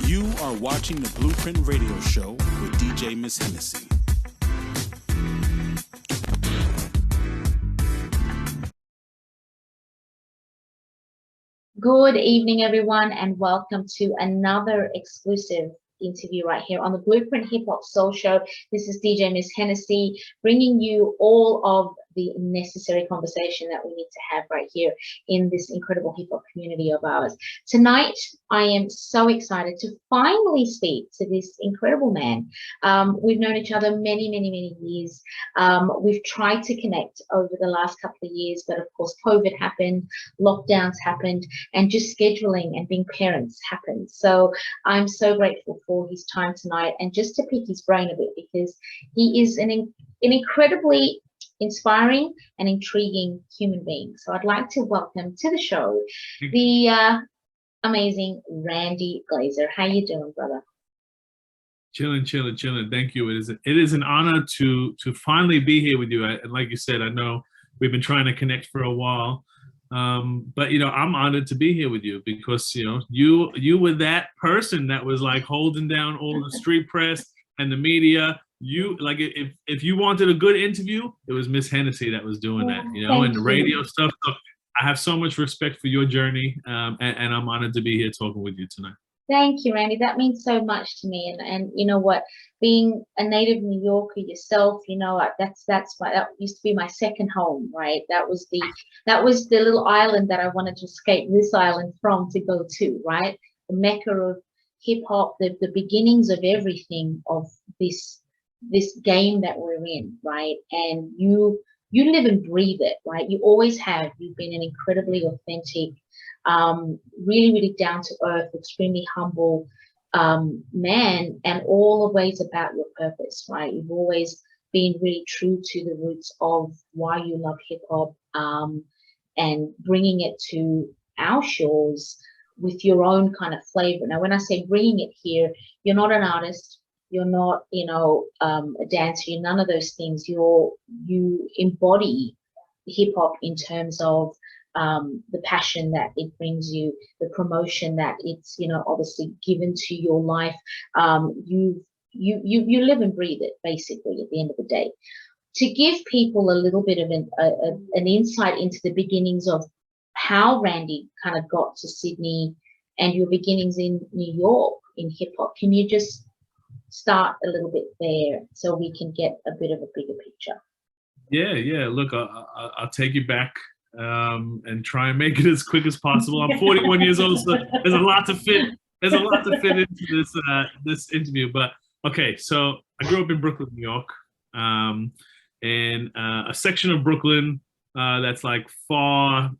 You are watching the Blueprint Radio Show with DJ Miss Hennessy. Good evening, everyone, and welcome to another exclusive interview right here on the Blueprint Hip Hop Soul Show. This is DJ Miss Hennessy, bringing you all of the necessary conversation that we need to have right here in this incredible hip hop community of ours. Tonight, I am so excited to finally speak to this incredible man. We've known each other many years. We've tried to connect over the last couple of years, but of course, COVID happened, lockdowns happened, and just scheduling and being parents happened. So I'm so grateful for his time tonight and just to pick his brain a bit, because he is an incredibly inspiring and intriguing human being. So I'd like to welcome to the show the amazing Randy Glazer. How you doing, brother? Chilling. Thank you. It is an honor to finally be here with you. And like you said, I know we've been trying to connect for a while, but you know, I'm honored to be here with you because you know you were that person that was like holding down all the street press and the media. You like if you wanted a good interview, it was Miss Hennessy that was doing that, you know, and the radio stuff. So I have so much respect for your journey, and I'm honored to be here talking with you tonight. Thank you, Randy. That means so much to me. And you know what, being a native New Yorker yourself, you know, that used to be my second home, right? That was the little island that I wanted to escape this island from to go to, right? The mecca of hip hop, the beginnings of everything of this game that we're in, right? And you live and breathe it, right? You always have. You've been an incredibly authentic, really down to earth, extremely humble man, and always about your purpose, right? You've always been really true to the roots of why you love hip hop, and bringing it to our shores with your own kind of flavor. Now, when I say bringing it here, you're not an artist. You're not, you know, a dancer. You're none of those things. You embody hip hop in terms of the passion that it brings you, the promotion that it's, you know, obviously given to your life. You live and breathe it, basically, at the end of the day. To give people a little bit of an insight into the beginnings of how Randy kind of got to Sydney and your beginnings in New York in hip hop, can you just start a little bit there so we can get a bit of a bigger picture? Yeah. Look, I'll take you back and try and make it as quick as possible. I'm 41 years old, so there's a lot to fit. There's a lot to fit into this interview. But okay, so I grew up in Brooklyn, New York, in a section of Brooklyn that's like far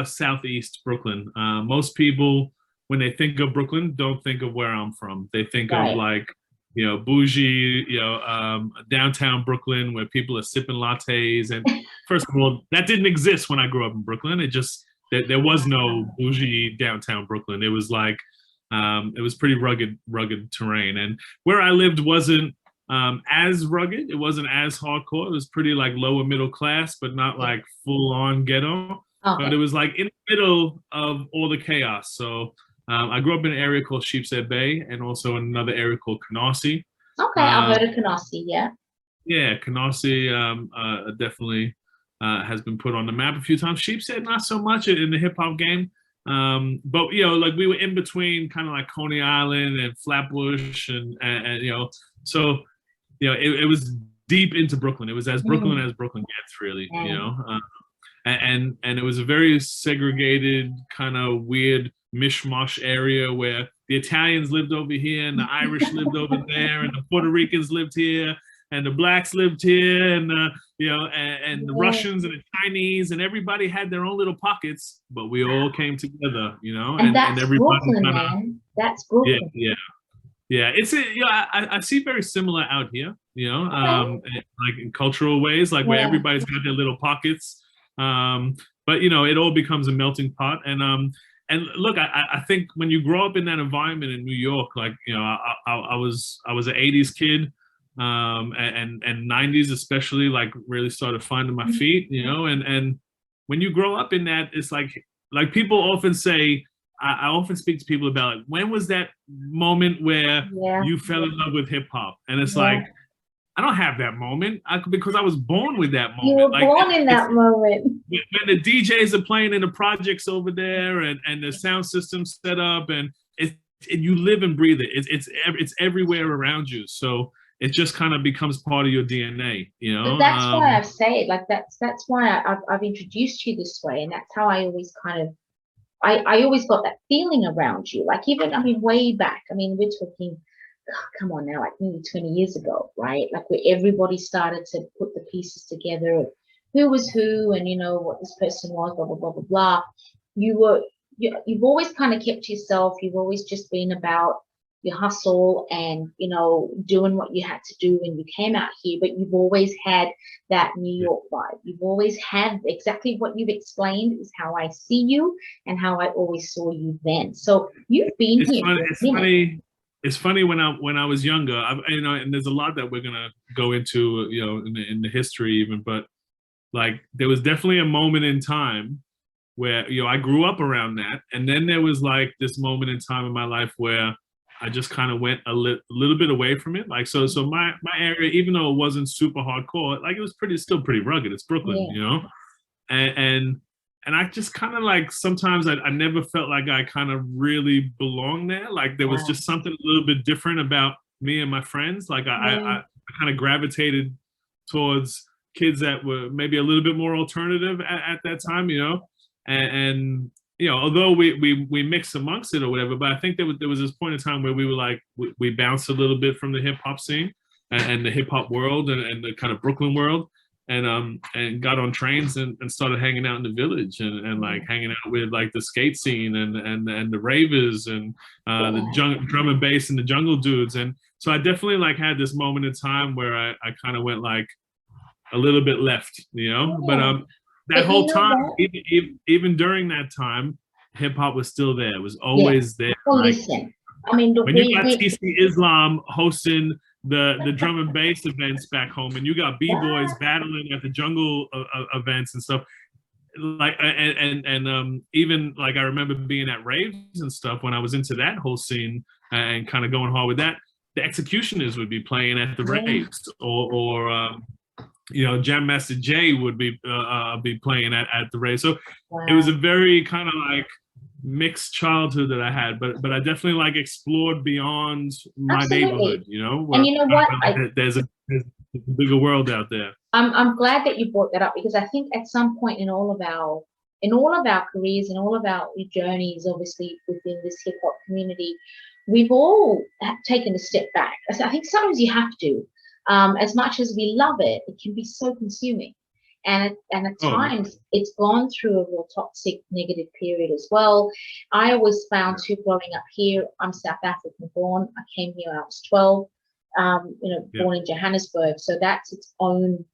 southeast Brooklyn. Most people, when they think of Brooklyn, don't think of where I'm from. They think of like, you know, bougie, you know, downtown Brooklyn where people are sipping lattes. And first of all, that didn't exist when I grew up in Brooklyn. It just, there was no bougie downtown Brooklyn. It was like, it was pretty rugged terrain. And where I lived wasn't as rugged. It wasn't as hardcore. It was pretty like lower middle class, but not like full on ghetto. Okay. But it was like in the middle of all the chaos. So I grew up in an area called Sheepshead Bay and also in another area called Canarsie. Okay, I've heard of Canarsie, yeah. Yeah, Canarsie definitely has been put on the map a few times. Sheepshead, not so much in the hip hop game. But, you know, like we were in between kind of like Coney Island and Flatbush and you know, so, you know, it was deep into Brooklyn. It was as Brooklyn as Brooklyn gets, really, you know. And it was a very segregated, kind of weird mishmash area where the Italians lived over here and the Irish lived over there and the Puerto Ricans lived here and the blacks lived here and you know, and the Russians and the Chinese, and everybody had their own little pockets, but we all came together, you know. And that's everybody Brooklyn, man. That's Brooklyn. Yeah. It's you know, I see very similar out here, you know, like in cultural ways, like where everybody's got their little pockets. But you know, it all becomes a melting pot. And look, I think when you grow up in that environment in New York, like, you know, I was an 80s kid, and 90s especially, like really started finding my feet, you know, and when you grow up in that, it's like people often say, I often speak to people about like, when was that moment where you fell in love with hip hop? And it's like, I don't have that moment because I was born with that moment. You were born in that moment. When the DJs are playing in the projects over there and the sound system set up and you live and breathe it. It's everywhere around you. So it just kind of becomes part of your DNA, you know? But that's why I've said, like, that's why I've introduced you this way. And that's how I always kind of, I always got that feeling around you. Like even, I mean, way back, I mean, we're talking, come on now, like nearly 20 years ago, right? Like where everybody started to put the pieces together of who was who and, you know, what this person was, blah, blah, blah, blah, blah. You've always kind of kept yourself. You've always just been about your hustle and, you know, doing what you had to do when you came out here, but you've always had that New York vibe. You've always had exactly what you've explained is how I see you and how I always saw you then. So you've been here. It's funny when I was younger, you know, and there's a lot that we're gonna go into, you know, in the history even, but like there was definitely a moment in time where, you know, I grew up around that, and then there was like this moment in time in my life where I just kind of went a little bit away from it. Like so my area, even though it wasn't super hardcore, like it was still pretty rugged. It's Brooklyn, you know, and I just kind of like sometimes I never felt like I kind of really belonged there. Like there was just something a little bit different about me and my friends. Like I kind of gravitated towards kids that were maybe a little bit more alternative at that time, you know, and you know, although we mixed amongst it or whatever, but I think there was this point in time where we were like we bounced a little bit from the hip hop scene and the hip hop world and the kind of Brooklyn world. And got on trains and started hanging out in the village and like hanging out with like the skate scene and the ravers and the drum and bass and the jungle dudes. And so I definitely like had this moment in time where I kind of went like a little bit left, you know, but that whole time, even during that time, hip hop was still there. It was always there. Well, like, listen, I mean, when you got TC Islam hosting the drum and bass events back home, and you got b-boys battling at the jungle events and stuff, like and even like I remember being at raves and stuff when I was into that whole scene and kind of going hard with that. The executioners would be playing at the raves, or you know, Jam Master Jay would be playing at the raves. So it was a very kind of like mixed childhood that I had, but I definitely like explored beyond my neighborhood, you know. And you know what? There's a bigger world out there. I'm glad that you brought that up because I think at some point in all of our careers and all of our journeys, obviously within this hip hop community, we've all taken a step back. I think sometimes you have to. As much as we love it, it can be so consuming. And at times it's gone through a real toxic negative period as well. I always found too, growing up here, I'm South African born. I came here when I was 12, born in Johannesburg. So that's its own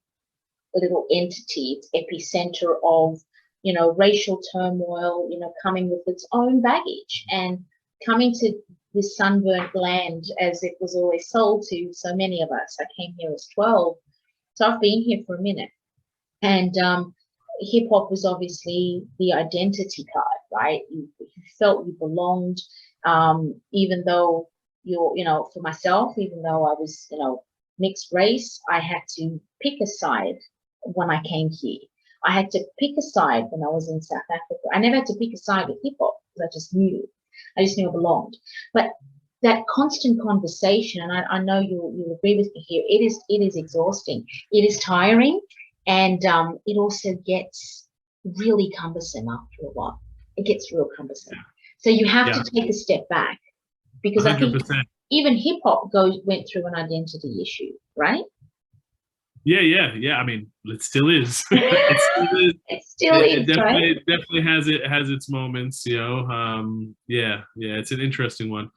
little entity, its epicenter of, you know, racial turmoil, you know, coming with its own baggage and coming to this sunburnt land as it was always sold to so many of us. I came here as 12. So I've been here for a minute. And hip hop was obviously the identity card, right? You felt you belonged, even though for myself, even though I was, you know, mixed race, I had to pick a side when I came here. I had to pick a side when I was in South Africa. I never had to pick a side with hip hop because I just knew I belonged. But that constant conversation, and I know you'll agree with me here, it is exhausting. It is tiring. And it also gets really cumbersome after a while. It gets real cumbersome. So you have to take a step back because 100%. I think even hip hop went through an identity issue, right? Yeah. I mean, it still is. It still is. It definitely has its moments, you know. Yeah. It's an interesting one.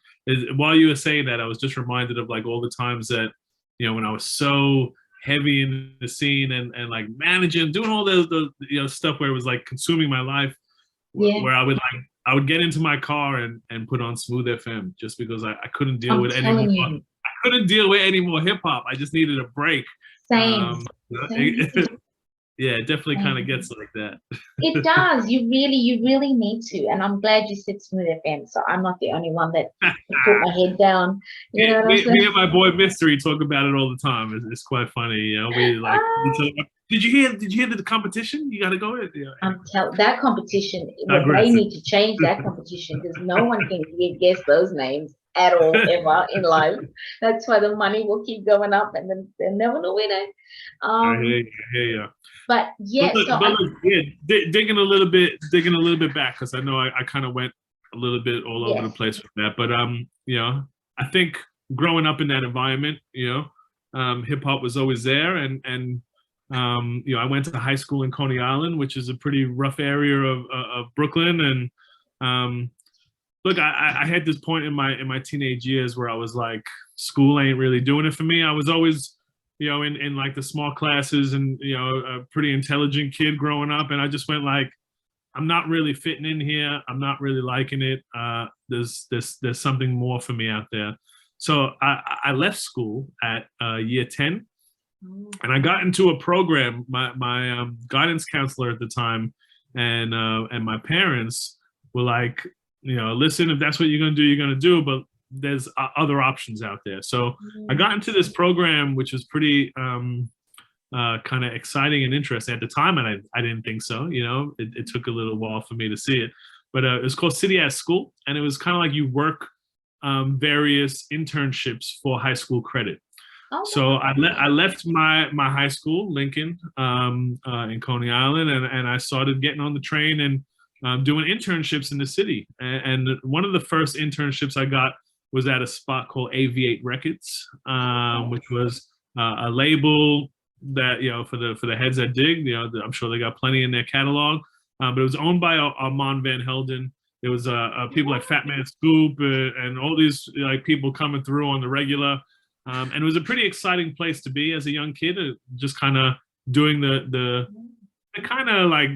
While you were saying that, I was just reminded of like all the times that, you know, when I was so heavy in the scene and like managing, doing all the you know stuff where it was like consuming my life, where I would get into my car and put on Smooth FM just because I couldn't deal with any more. I couldn't deal with any more hip hop. I just needed a break. Same. Yeah, it definitely kind of gets like that. It does. You really need to. And I'm glad you said Smooth FM. So I'm not the only one that put my head down. You know what I'm saying? Me and my boy Mystery talk about it all the time. It's quite funny. You know, we like. Did you hear the competition? You got to go. That competition. Well, Aggressive. they need to change that competition because no one can guess those names at all ever in life. That's why the money will keep going up, and then they're never the winner. I hear you. But yeah, digging a little bit back because I know I kind of went a little bit all over the place with that. But you know, I think growing up in that environment, you know, hip hop was always there, and you know, I went to high school in Coney Island, which is a pretty rough area of Brooklyn, and look, I had this point in my teenage years where I was like, school ain't really doing it for me. I was always, you know, in like the small classes and, you know, a pretty intelligent kid growing up. And I just went like, I'm not really fitting in here. I'm not really liking it. There's something more for me out there. So I left school at year 10 and I got into a program. My guidance counselor at the time and my parents were like, you know, listen, if that's what you're going to do, you're going to do. But there's other options out there. So I got into this program, which was pretty kind of exciting and interesting at the time. And I didn't think so, you know, it took a little while for me to see it, but it was called City at School. And it was kind of like you work various internships for high school credit. So I left my high school, Lincoln, in Coney Island, and I started getting on the train and doing internships in the city. And one of the first internships I got was at a spot called AV8 Records, which was a label that, you know, for the heads that dig, you know, I'm sure they got plenty in their catalog, but it was owned by Armand Van Helden. There was people like Fat Man Scoop and all these like people coming through on the regular, and it was a pretty exciting place to be as a young kid, just kind of doing the kind of like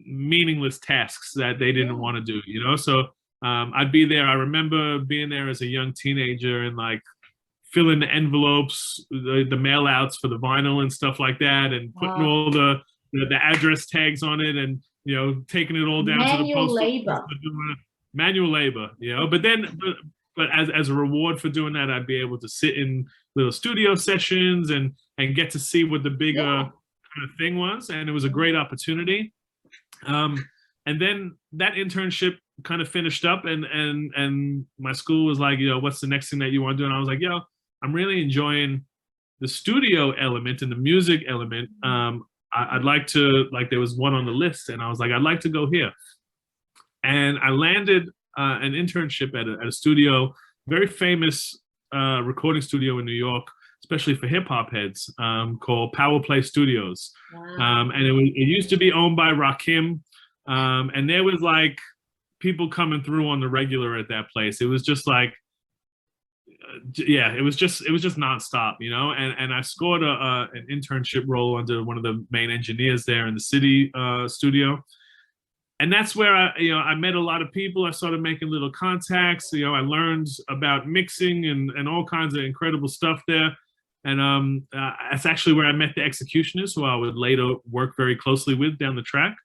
meaningless tasks that they didn't want to do, you know. So I'd be there. I remember being there as a young teenager and like filling the envelopes, the mail outs for the vinyl and stuff like that, and putting all the address tags on it, and, you know, taking it all down to the post office. Manual labor, you know. But as a reward for doing that, I'd be able to sit in little studio sessions and get to see what the bigger kind of thing was, and it was a great opportunity. And then that internship kind of finished up, and my school was like, you know, what's the next thing that you want to do? And I was like, yo, I'm really enjoying the studio element and the music element. I'd like to, like, there was one on the list, and I was like, I'd like to go here. And I landed an internship at a studio, very famous recording studio in New York, especially for hip hop heads, called Power Play Studios. And it used to be owned by Rakim. And there was like people coming through on the regular at that place. It was just like, it was just nonstop, you know. And I scored an internship role under one of the main engineers there in the city studio. And that's where I met a lot of people. I started making little contacts. You know, I learned about mixing and all kinds of incredible stuff there. And that's actually where I met the executionist, who I would later work very closely with down the track.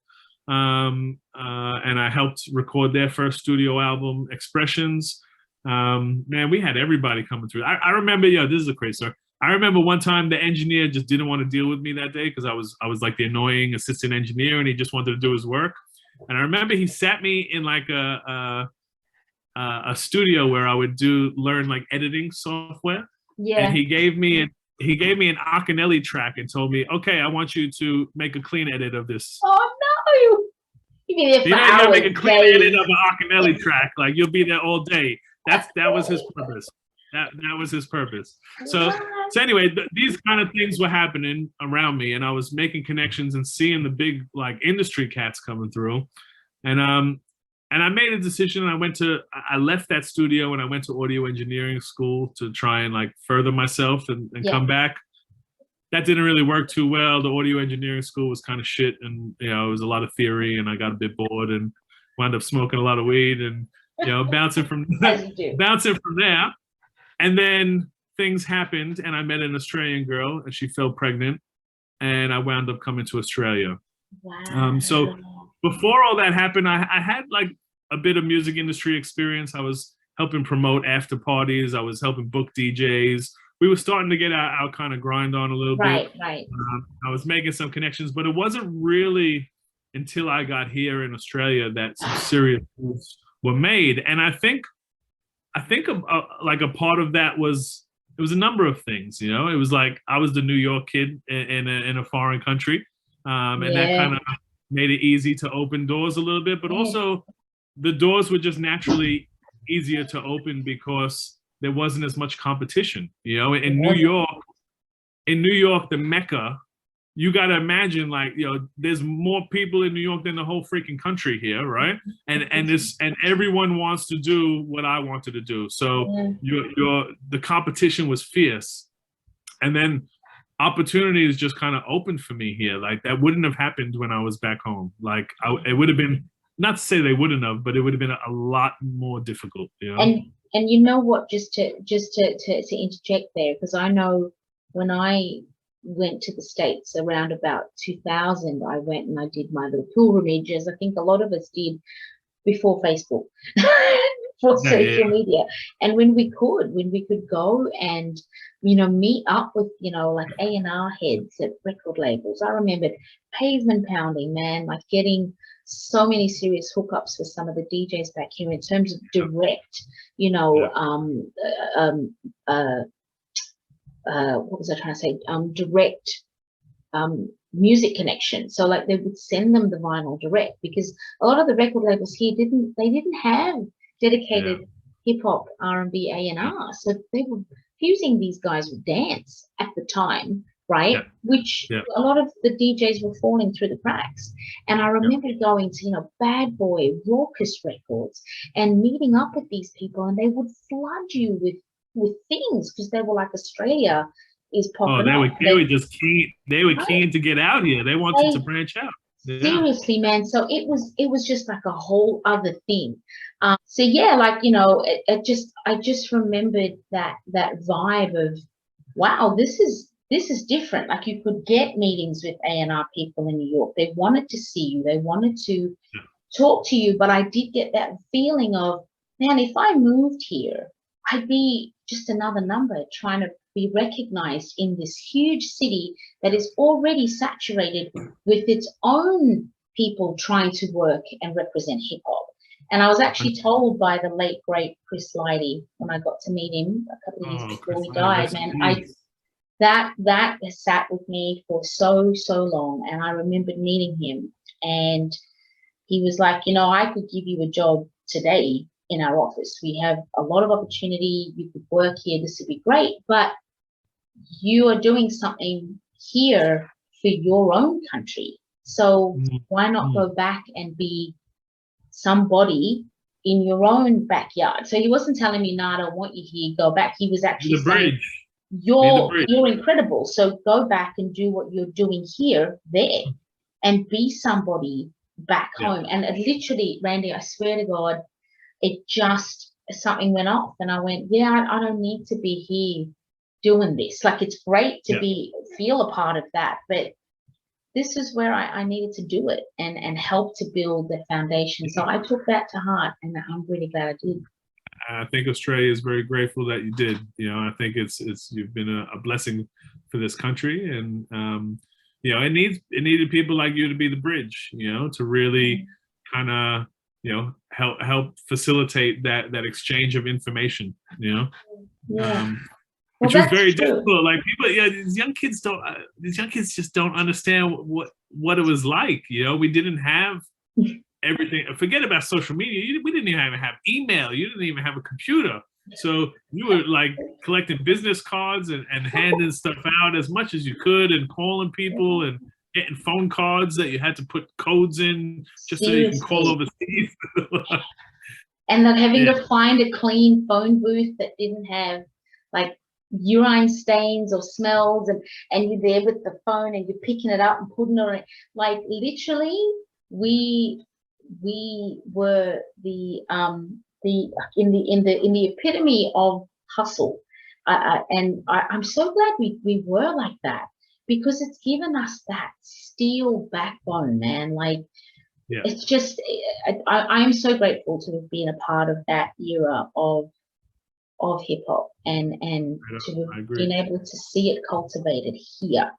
And I helped record their first studio album, Expressions. Man, we had everybody coming through. I remember, this is a crazy story. I remember one time the engineer just didn't want to deal with me that day because I was like the annoying assistant engineer, and he just wanted to do his work. And I remember he sat me in like a studio where I would learn like editing software. Yeah. And he gave me an Akinelli track and told me, okay, I want you to make a clean edit of this. Oh no! You'd be there for hours, you're make a clean edit of an Akinelli track. Like, you'll be there all day. That was his purpose. That was his purpose. So anyway, these kind of things were happening around me, and I was making connections and seeing the big like industry cats coming through, and I made a decision. I left that studio and I went to audio engineering school to try and like further myself and come back. That didn't really work too well. The audio engineering school was kind of shit, and, you know, it was a lot of theory, and I got a bit bored and wound up smoking a lot of weed and, you know, bouncing from there. And then things happened, and I met an Australian girl, and she fell pregnant. and I wound up coming to Australia. Wow. So before all that happened, I had like a bit of music industry experience. I was helping promote after parties. I was helping book DJs. We were starting to get our kind of grind on a little bit. Right. I was making some connections, but it wasn't really until I got here in Australia that some serious moves were made. And I think like a part of that was, it was a number of things. You know, it was like I was the New York kid in a foreign country, and that kind of made it easy to open doors a little bit. But also, the doors were just naturally easier to open because there wasn't as much competition. You know, in New York, the Mecca, you got to imagine, like, you know, there's more people in New York than the whole freaking country here, right? And everyone wants to do what I wanted to do. So the competition was fierce, and then opportunities just kind of opened for me here. Like that wouldn't have happened when I was back home. Like it would have been, not to say they wouldn't have, but it would have been a lot more difficult. You know? And you know what? Just to interject there, because I know when I went to the States around about 2000, I went and I did my little pilgrimages. I think a lot of us did before Facebook, for social media. And when we could go and, you know, meet up with, you know, like A&R heads at record labels. I remembered pavement pounding, man, like getting so many serious hookups for some of the DJs back here in terms of direct, you know, what was I trying to say? Direct music connection. So like they would send them the vinyl direct, because a lot of the record labels here didn't have dedicated hip hop, R&B, A&R. So they were fusing these guys with dance at the time, right? Which a lot of the DJs were falling through the cracks. And I remember going to, you know, Bad Boy, Raucous Records, and meeting up with these people, and they would flood you with things because they were like, Australia is popping up. They were just keen. They were keen to get out here. They wanted to branch out. Seriously, man. So it was just like a whole other thing. So yeah, like, you know, I just remembered that vibe of, wow, this is different. Like you could get meetings with A&R people in New York. They wanted to see you. They wanted to talk to you. But I did get that feeling of, man, if I moved here, I'd be just another number trying to be recognized in this huge city that is already saturated with its own people trying to work and represent hip hop. And I was actually told by the late, great Chris Lighty, when I got to meet him a couple of years before he died, man, that has sat with me for so long. And I remembered meeting him, and he was like, you know, I could give you a job today in our office. We have a lot of opportunity. You could work here. This would be great. But you are doing something here for your own country. So why not go back and be somebody in your own backyard? So he wasn't telling me, no, I don't want you here, go back. He was actually saying, you're incredible. So go back and do what you're doing here, there, and be somebody back home. And it literally, Randy, I swear to God, it just, something went off, and I went, I don't need to be here doing this. Like, it's great to feel a part of that, but this is where I needed to do it and help to build the foundation. So I took that to heart, and I'm really glad I did. I think Australia is very grateful that you did. You know, I think it's you've been a blessing for this country, and you know, it needed people like you to be the bridge. You know, to really kind of, you know, help facilitate that exchange of information. You know, which was very difficult. Like people, these young kids just don't understand what it was like. You know, we didn't have everything. Forget about social media. We didn't even have email. You didn't even have a computer. So you were like collecting business cards and handing stuff out as much as you could, and calling people and getting phone cards that you had to put codes in just so you can call overseas. And then having to find a clean phone booth that didn't have like urine stains or smells, and you're there with the phone and you're picking it up and putting it on. Like literally, we were the epitome of hustle, and I'm so glad we were like that. because it's given us that steel backbone, man. Like, it's just, I am so grateful to have been a part of that era of hip hop, and to have been able to see it cultivated here,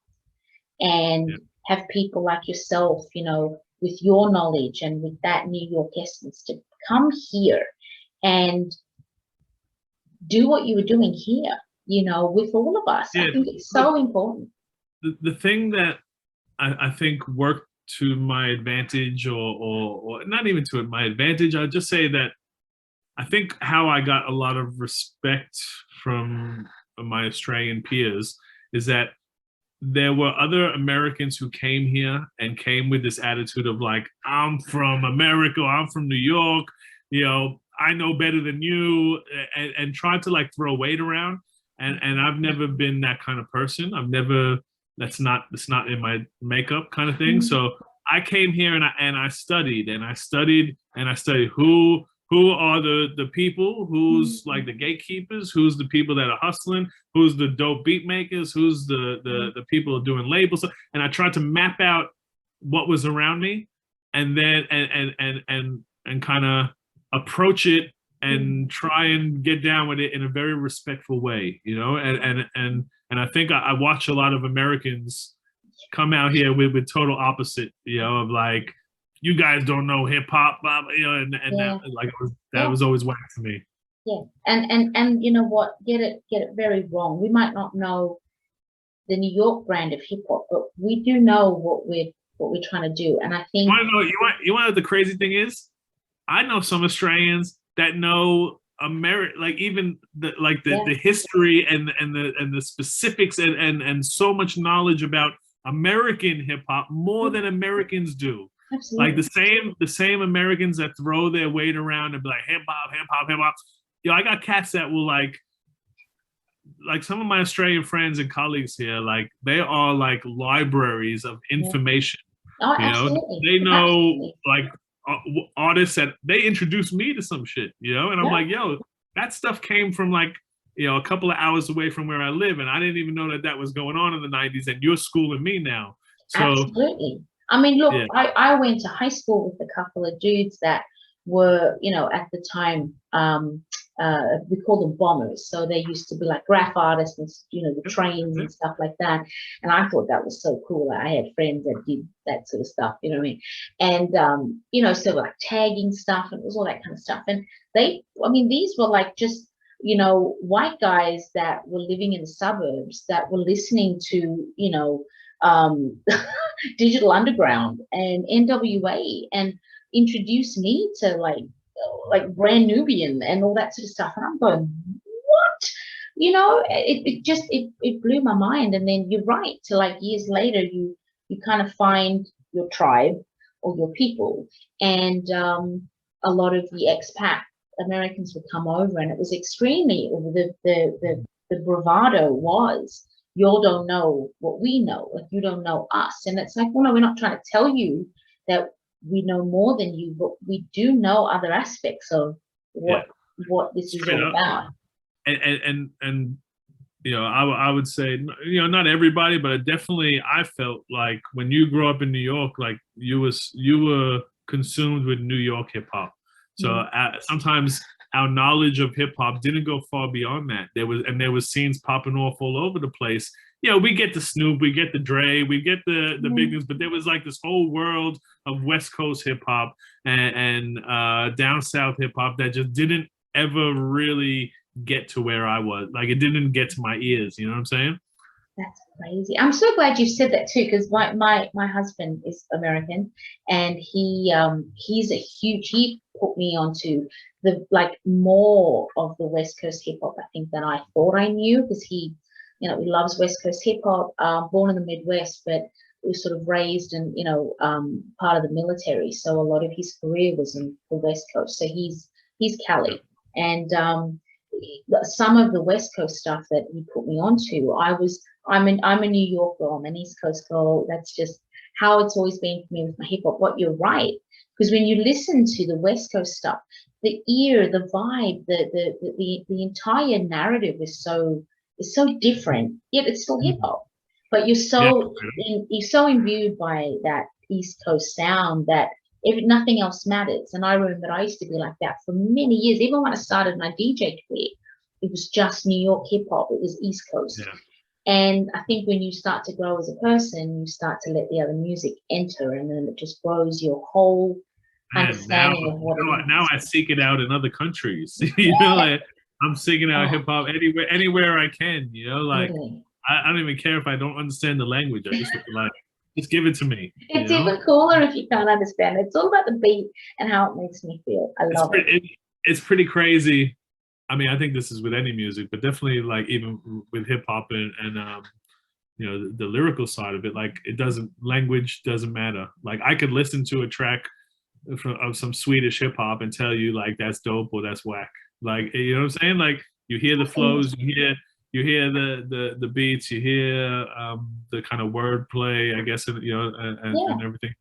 and have people like yourself, you know, with your knowledge and with that New York essence, to come here and do what you were doing here, you know, with all of us. I think it's so important. The thing that I think worked to my advantage, or not even to my advantage, I'd just say that I think how I got a lot of respect from my Australian peers is that there were other Americans who came here and came with this attitude of like, I'm from America, I'm from New York, you know, I know better than you, and tried to like throw weight around. And I've never been that kind of person. I've never, that's not in my makeup kind of thing. So I came here and I studied who are the people, who's like the gatekeepers, who's the people that are hustling, who's the dope beat makers, who's the people doing labels. And I tried to map out what was around me, and then and kind of approach it and try and get down with it in a very respectful way, you know. And I think I watch a lot of Americans come out here with total opposite, you know, of like, you guys don't know hip hop, you know, and that, like, that was always whack to me. Yeah, and you know what? Get it very wrong. We might not know the New York brand of hip hop, but we do know what we're trying to do. And I think you want to know what the crazy thing is? I know some Australians that know like even the history and the specifics and so much knowledge about American hip hop more than Americans do. Absolutely. Like the same Americans that throw their weight around and be like hip hop. Yo, I got cats that will like some of my Australian friends and colleagues here, like they are like libraries of information. Oh, you absolutely. know, they know like artists that they introduced me to some shit, you know, and I'm like, yo, that stuff came from like, you know, a couple of hours away from where I live, and I didn't even know that was going on in the 90s, and you're schooling me now. So absolutely. I mean, look, I went to high school with a couple of dudes that were, you know, at the time, we call them bombers. So they used to be like graph artists and, you know, the trains and stuff like that. And I thought that was so cool. I had friends that did that sort of stuff, you know what I mean? And, you know, so like tagging stuff, and it was all that kind of stuff. And these were like just, you know, white guys that were living in the suburbs that were listening to, you know, Digital Underground and NWA, and introduced me to like Brand Nubian and all that sort of stuff. And I'm going, what? You know, it blew my mind. And then you're right, to like years later, you kind of find your tribe or your people, and a lot of the expat Americans would come over, and it was extremely, the bravado was, you don't know what we know, like you don't know us. And it's like, well, no, we're not trying to tell you that we know more than you, but we do know other aspects of what this is all about. And you know, I would say, you know, not everybody, but definitely I felt like when you grew up in New York, like you were consumed with New York hip hop. So sometimes our knowledge of hip hop didn't go far beyond that. There was scenes popping off all over the place. You know, we get the Snoop, we get the Dre, we get the big news, but there was like this whole world of West Coast hip hop and down South hip hop that just didn't ever really get to where I was. Like, it didn't get to my ears. You know what I'm saying? That's crazy. I'm so glad you said that too, because my husband is American, and he's he put me onto the more of the West Coast hip hop, I think, than I thought I knew, because he loves West Coast hip hop, born in the Midwest, but was sort of raised in, part of the military. So a lot of his career was in the West Coast. So he's Cali, and some of the West Coast stuff that he put me onto, I'm a New York girl, I'm an East Coast girl. That's just how it's always been for me with my hip hop. But you're right, because when you listen to the West Coast stuff, the ear, the vibe, the entire narrative is so different, yet it's still hip hop. But you're so imbued by that East Coast sound that nothing else matters. And I remember I used to be like that for many years. Even when I started my DJ career, it was just New York hip hop. It was East Coast. Yeah. And I think when you start to grow as a person, you start to let the other music enter, and then it just grows your whole understanding of what it is. Now I seek it out in other countries. You know, like I'm seeking out hip hop anywhere I can. You know, like Really? I don't even care if I don't understand the language. I just like just give it to me. It's even cooler if you can't understand it. It's all about the beat and how it makes me feel. I love it. It's pretty crazy. I mean, I think this is with any music, but definitely like even with hip hop and you know, the lyrical side of it, like language doesn't matter. Like I could listen to a track of some Swedish hip hop and tell you like that's dope or that's whack. Like, you know what I'm saying? Like you hear the flows, you hear the beats, you hear the kind of wordplay, I guess, you know, and everything,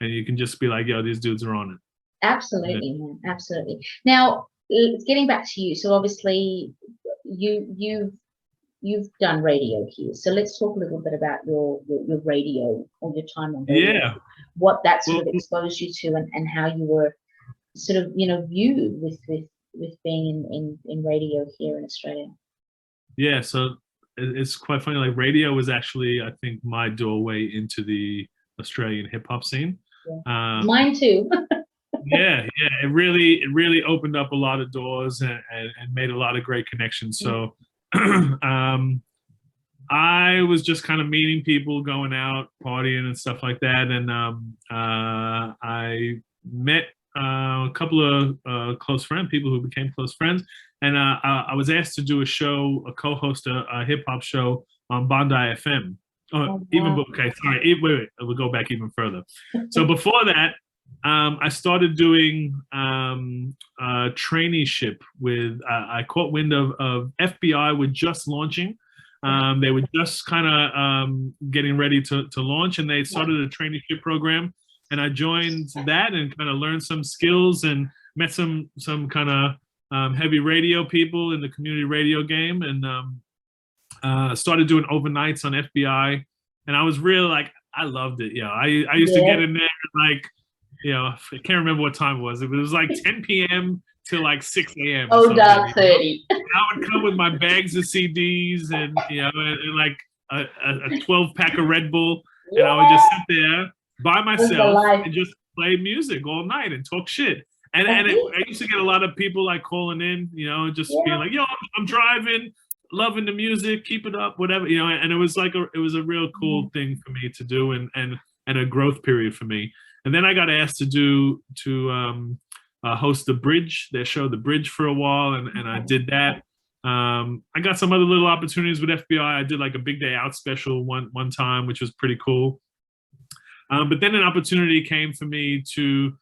and you can just be like, yo, these dudes are on it. Absolutely, man. Absolutely. Now, getting back to you, so obviously you've done radio here. So let's talk a little bit about your radio or your time on radio. Yeah. What that sort of exposed you to, and how you were sort of, you know, viewed with being in radio here in Australia. Yeah, so it's quite funny. Like radio was actually, I think, my doorway into the Australian hip hop scene. Yeah. Mine too. yeah, it really opened up a lot of doors and made a lot of great connections. So I was just kind of meeting people, going out, partying and stuff like that. And I met a couple of close friends, people who became close friends. And I was asked to do a co-host a hip hop show on Bondi FM. Wait, we'll go back even further. So before that, I started doing traineeship with, I caught wind of FBI were just launching. They were just kind of getting ready to launch, and they started a traineeship program. And I joined that and kind of learned some skills and met some kind of heavy radio people in the community radio game, and started doing overnights on FBI. And I was really like, I loved it. Yeah, I used to get in there like, you know, I can't remember what time it was. It was like 10 p.m. till like 6 a.m. Oh, dark 30. I would come with my bags of CDs and, you know, and like a 12-pack of Red Bull, and I would just sit there by myself and just play music all night and talk shit. And I used to get a lot of people like calling in, you know, just being like, yo, I'm driving, loving the music, keep it up, whatever, you know. And it was like it was a real cool thing for me to do, and a growth period for me. And then I got asked to host The Bridge, their show The Bridge, for a while, and I did that. I got some other little opportunities with FBI. I did like a Big Day Out special one time, which was pretty cool. But then an opportunity came for me to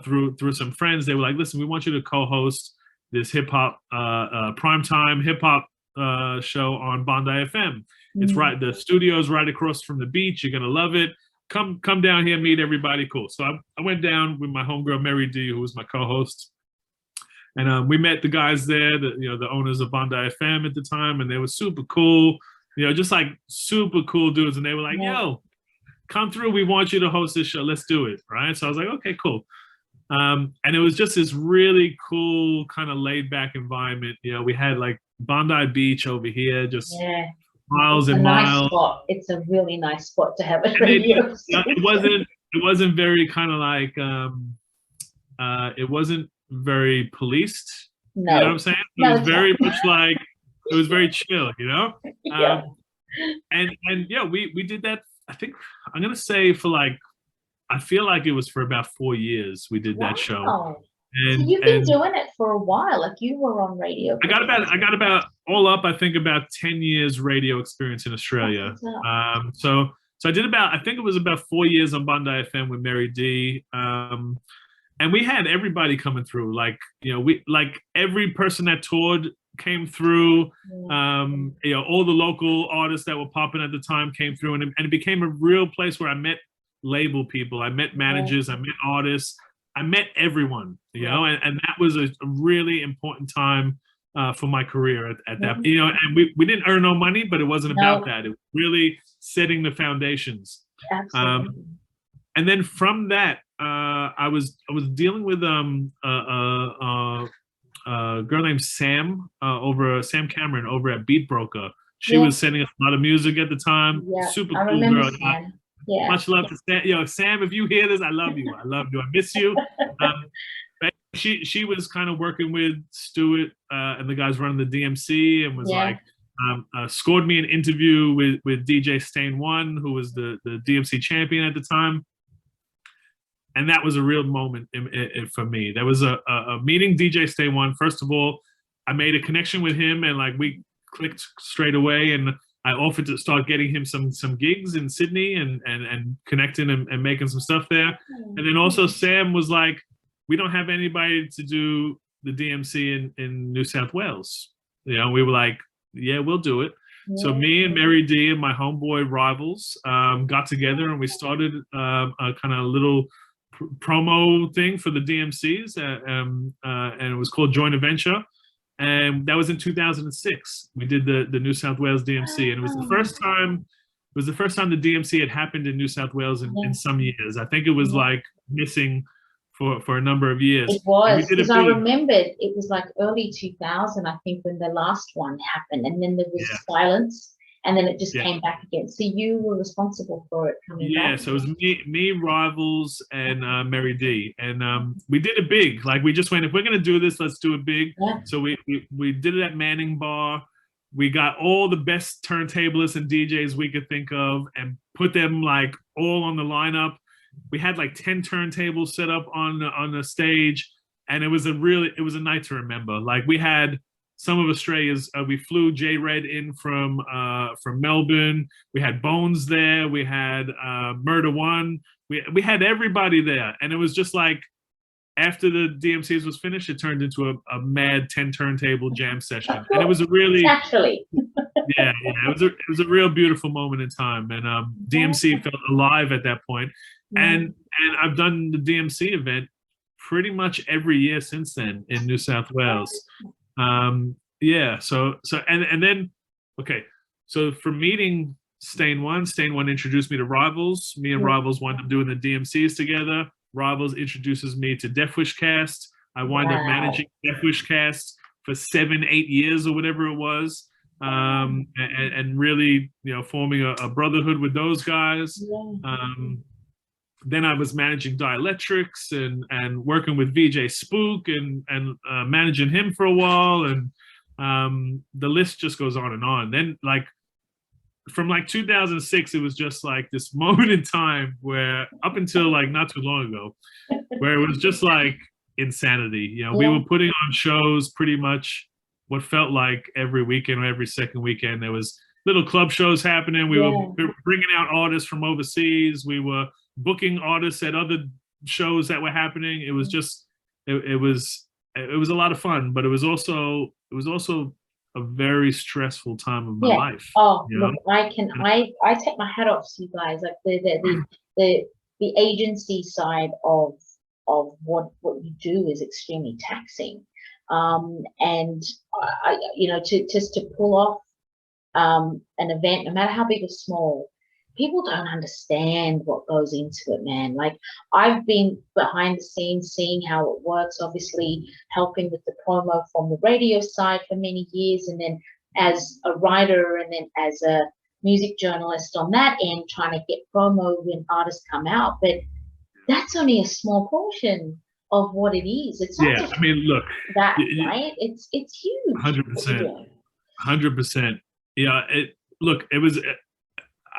through some friends. They were like, listen, we want you to co-host this hip-hop primetime hip-hop show on Bondi FM. It's right, the studio's right across from the beach. You're gonna love it. Come down here, meet everybody. Cool. So I went down with my homegirl Ran-Dee, who was my co-host, and we met the guys there, the owners of Bondi FM at the time, and they were super cool, you know, just like super cool dudes. And they were like, yo, come through. We want you to host this show. Let's do it. Right. So I was like, okay, cool. And it was just this really cool kind of laid back environment. You know, we had like Bondi Beach over here, just miles and miles. Spot. It's a really nice spot to have a radio. It wasn't very kind of like it wasn't very policed. No. You know what I'm saying? It was very much like, it was very chill, you know? And yeah, we did that. I think I'm gonna say for like, I feel like it was for about 4 years we did that show. And so you've been doing it for a while. Like you were on radio. I got about all up, I think about 10 years radio experience in Australia. So I did about, I think it was about 4 years on Bondi FM with Ran-Dee. And we had everybody coming through. Like, you know, we like every person that toured came through. You know, all the local artists that were popping at the time came through, and it became a real place where I met label people, I met managers, I met artists, I met everyone, you know, and that was a really important time for my career at that, you know, and we didn't earn no money, but it wasn't about that. It was really setting the foundations. Absolutely. And then from that, I was dealing with a girl named Sam Sam Cameron over at Beat Broker. She was sending us a lot of music at the time. Super cool girl. Sam. Much love to Sam. Yo, Sam, if you hear this, I love you. I love you. I miss you. She was kind of working with Stewart and the guys running the DMC, and was like, scored me an interview with DJ Stain One, who was the DMC champion at the time. And that was a real moment for me. There was a meeting DJ Stain One. First of all, I made a connection with him, and like we clicked straight away. And I offered to start getting him some gigs in Sydney and connecting and making some stuff there. And then also Sam was like, we don't have anybody to do the DMC in New South Wales. You know, we were like, yeah, we'll do it. So me and Mary D and my homeboy Rivals got together, and we started a kind of little promo thing for the DMCs, and it was called Joint Adventure. And that was in 2006. We did the New South Wales DMC, and it was the first time. It was the first time the DMC had happened in New South Wales in some years. I think it was like missing for a number of years. It was, because I remembered it was like early 2000, I think, when the last one happened, and then there was silence, and then it just came back again. So you were responsible for it coming back. Yeah, so it was me, Rivals, and Mary D, and we did it big. Like we just went, if we're gonna do this, let's do it big. So we did it at Manning Bar. We got all the best turntablists and DJs we could think of, and put them like all on the lineup. We had like 10 turntables set up on the stage, and it was a night to remember. Like we had some of Australia's. We flew J Red in from Melbourne. We had Bones there. We had Murder One. We had everybody there, and it was just like after the DMCs was finished, it turned into a mad 10 turntable jam session, and it was a really actually. it was a real beautiful moment in time, and DMC felt alive at that point. And I've done the DMC event pretty much every year since then in New South Wales. So then for meeting Stain One introduced me to Rivals. Me and Rivals wound up doing the DMCs together. Rivals introduces me to Death Wish Cast. I wind up managing Death Wish Cast for 7-8 years or whatever it was. And really, you know, forming a brotherhood with those guys. Then I was managing Dielectrics and working with VJ Spook and managing him for a while, and the list just goes on and on. Then like from like 2006, it was just like this moment in time where up until like not too long ago, where it was just like insanity. You know, we were putting on shows pretty much what felt like every weekend or every second weekend. There was little club shows happening. We were bringing out artists from overseas. We were booking artists at other shows that were happening. It was just it was a lot of fun, but it was also a very stressful time of my life. Oh, look, I take my hat off to you guys. Like the agency side of what you do is extremely taxing. And you know, to pull off an event, no matter how big or small, people don't understand what goes into it, man. Like I've been behind the scenes seeing how it works, obviously helping with the promo from the radio side for many years, and then as a writer and then as a music journalist on that end, trying to get promo when artists come out. But that's only a small portion of what it is. It's not just I mean, look, that, right? It's huge. 100%. 100%. Yeah, it was.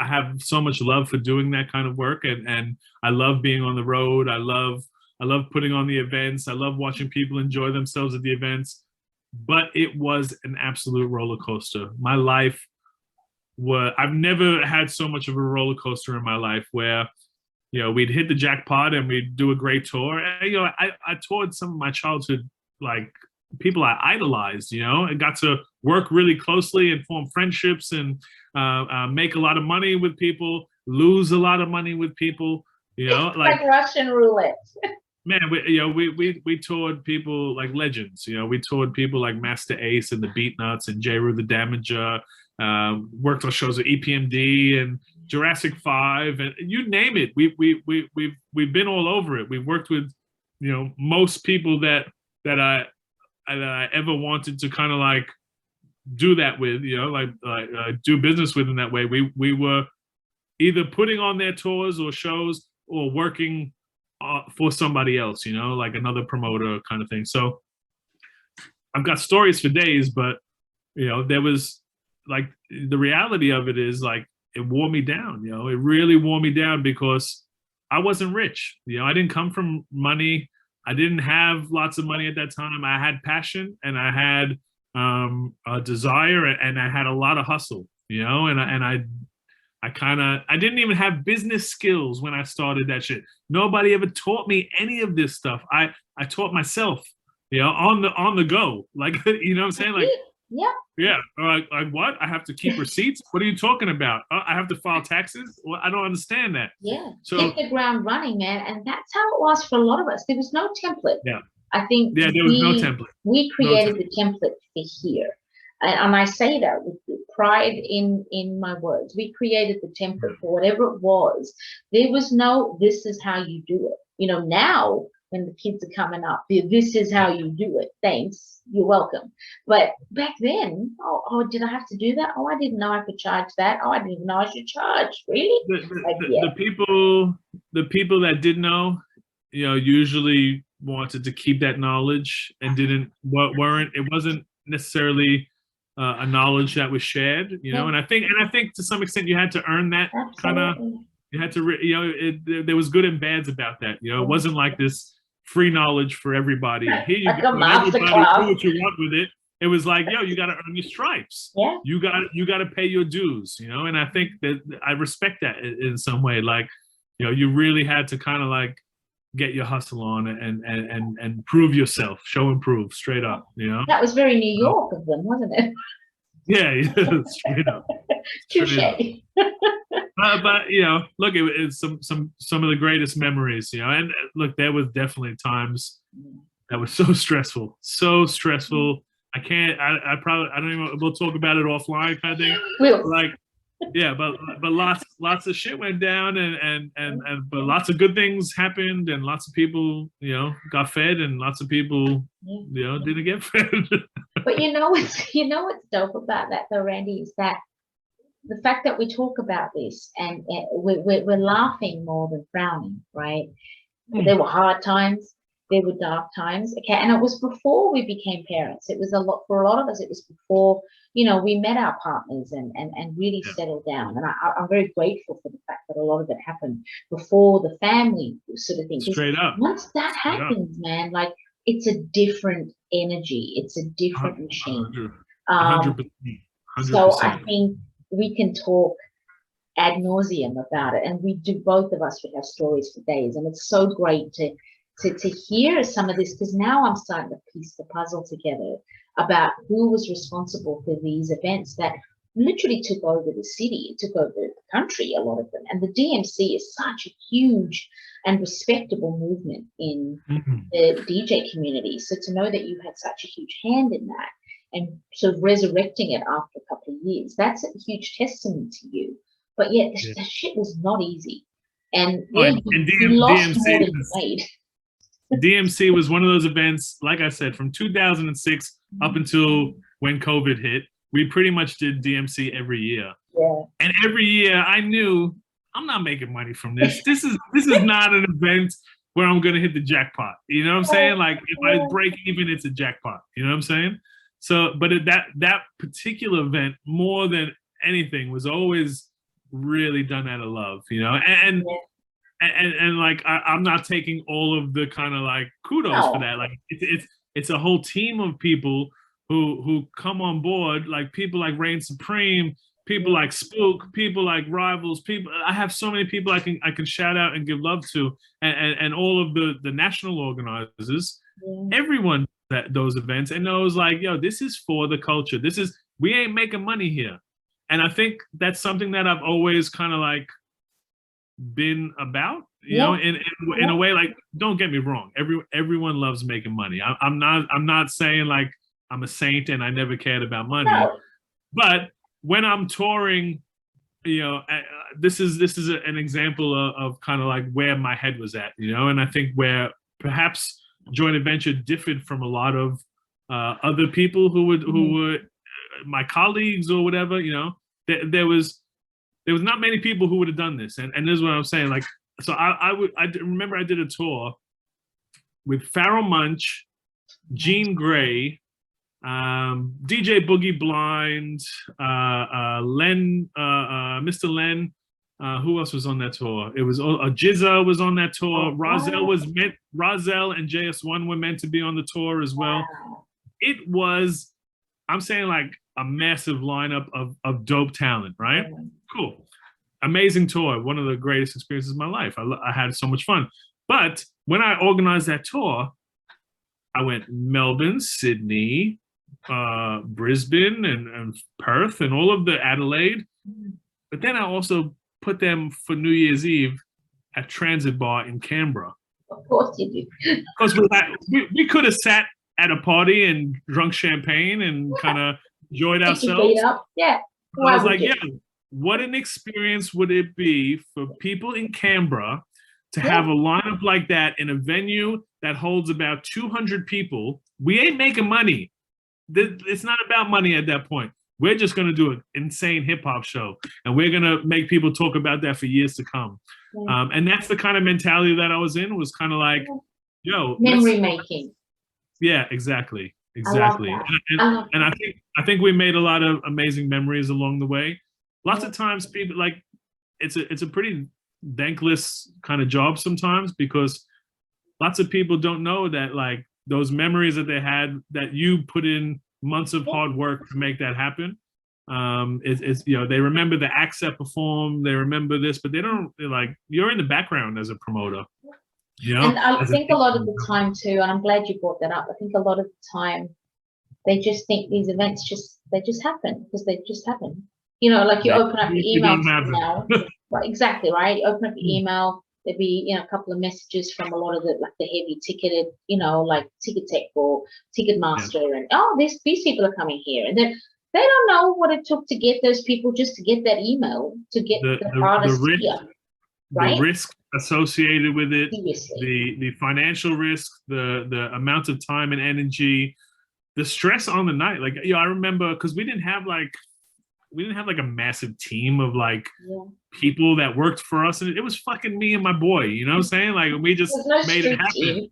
I have so much love for doing that kind of work, and I love being on the road. I love putting on the events. I love watching people enjoy themselves at the events. But it was an absolute roller coaster. My life I've never had so much of a roller coaster in my life where, you know, we'd hit the jackpot and we'd do a great tour. And, you know, I toured some of my childhood, like people I idolized, you know, and got to work really closely and form friendships and make a lot of money with people, lose a lot of money with people, you know, like Russian roulette. Man, we toured people like legends. We toured people like Masta Ace and the Beatnuts and J. Rue the Damager. Worked on shows with EPMD and Jurassic 5 and you name it. We've been all over it. We've worked with most people that I ever wanted to kind of like do that with. Do business with in that way. We were either putting on their tours or shows or working for somebody else, like another promoter kind of thing. So I've got stories for days, but there was like the reality of it is like it wore me down. It really wore me down because I wasn't rich. I didn't come from money. I didn't have lots of money at that time. I had passion and I had a desire and I had a lot of hustle. I didn't even have business skills when I started that shit. Nobody ever taught me any of this stuff. I taught myself, on the go. Like, you know what I'm saying? Like, yeah. Like what? I have to keep receipts? What are you talking about? I have to file taxes? Well, I don't understand that. Yeah. So hit the ground running, man. And that's how it was for a lot of us. There was no template. Yeah. I think there was no template. We created the template for here. And I say that with pride in my words. We created the template for whatever it was. There was no, this is how you do it. Now when the kids are coming up, this is how you do it. Thanks, you're welcome. But back then, oh, did I have to do that? Oh, I didn't know I could charge that. Oh, I didn't even know I should charge. Really? The people that did know, usually wanted to keep that knowledge and it wasn't necessarily a knowledge that was shared, and I think to some extent you had to earn that kind of. You had to, there was good and bads about that. It wasn't like this free knowledge for everybody. Here you go, everybody do what you want with it. It was like, you got to earn your stripes. Yeah. You got to pay your dues. And I think that I respect that in some way. Like, you really had to kind of like get your hustle on and prove yourself, show and prove straight up, That was very New York of them, wasn't it? Yeah, straight up. Touché. But look, it's some of the greatest memories, and look, there was definitely times that was so stressful. I don't even, we'll talk about it offline kind of thing. Like, yeah, but lots of shit went down but lots of good things happened and lots of people, got fed and lots of people, didn't get fed. But what's dope about that though, Randy, is that the fact that we talk about this and we're laughing more than frowning, right? There were hard times, there were dark times, okay, and it was before we became parents. It was for a lot of us. It was before we met our partners and really settled down. And I'm very grateful for the fact that a lot of it happened before the family sort of thing. Straight up. Once that happens, man, like it's a different energy. It's a different machine. 100%. So I think we can talk ad nauseum about it, and we do. Both of us would have stories for days, and it's so great to hear some of this, because now I'm starting to piece the puzzle together about who was responsible for these events that literally took over the city, took over the country, a lot of them. And the DMC is such a huge and respectable movement in the DJ community. So to know that you had such a huge hand in that and sort of resurrecting it after a couple of years, that's a huge testament to you. But yet the shit was not easy. And you lost more than you made. DMC was one of those events, like I said, from 2006 up until when COVID hit, we pretty much did DMC every year. Yeah. And every year I knew I'm not making money from this. This is not an event where I'm gonna hit the jackpot. You know what I'm saying? Like if I break even, it's a jackpot. You know what I'm saying? So, but that particular event, more than anything, was always really done out of love. And like I'm not taking all of the kind of like kudos for that. Like it's a whole team of people who come on board, like people like Reign Supreme, people like Spook, people like Rivals, people. I have so many people I can shout out and give love to, and all of the national organizers, everyone that those events, and knows like, yo, this is for the culture. We ain't making money here, and I think that's something that I've always kind of like been about, You know, in a way, like, don't get me wrong, everyone loves making money. I'm not saying like I'm a saint and I never cared about money, but when I'm touring, you know, this is an example of kind of like where my head was at, you know, and I think where perhaps Joint Adventure differed from a lot of other people who were my colleagues or whatever, you know, there was not many people who would have done this, and this is what I'm saying, like. So I remember I did a tour with Pharoah Monch, Jean Grey, DJ Boogie Blind, Len, Mr. Len. Who else was on that tour? It was GZA was on that tour. Rozelle and JS1 were meant to be on the tour as well. It was, I'm saying, like a massive lineup of dope talent, right? Cool. Amazing tour, one of the greatest experiences of my life. I had so much fun. But when I organized that tour, I went Melbourne, Sydney, Brisbane, and Perth, and all of the Adelaide. But then I also put them for New Year's Eve at Transit Bar in Canberra. Of course you do. Because we could have sat at a party and drunk champagne and kind of enjoyed ourselves. Yeah. I was like, yeah. What an experience would it be for people in Canberra to have a lineup like that in a venue that holds about 200 people? We ain't making money. It's not about money at that point. We're just going to do an insane hip hop show, and we're going to make people talk about that for years to come. And that's the kind of mentality that I was in, was kind of like, yo, memory making. Yeah, exactly. And I think we made a lot of amazing memories along the way. Lots of times people, like, it's a pretty thankless kind of job sometimes, because lots of people don't know that, like, those memories that they had, that you put in months of hard work to make that happen. It's you know, they remember the acts that perform, they remember this, but they're like, you're in the background as a promoter. You know? And I think a lot of the time too, and I'm glad you brought that up, I think a lot of the time they just think these events just happen because they just happen. You know, like you open up your email now, right? Exactly, right? You open up your email, there'd be, you know, a couple of messages from a lot of the, like, the heavy ticketed, you know, like Ticket Tech or Ticketmaster, and these people are coming here, and then they don't know what it took to get those people just to get that email, to get the artist here, right? The risk associated with it, the financial risk, the amount of time and energy, the stress on the night. Like, I remember, because we didn't have like a massive team of like people that worked for us, and it was fucking me and my boy, you know what I'm saying? Like, we just made it happen.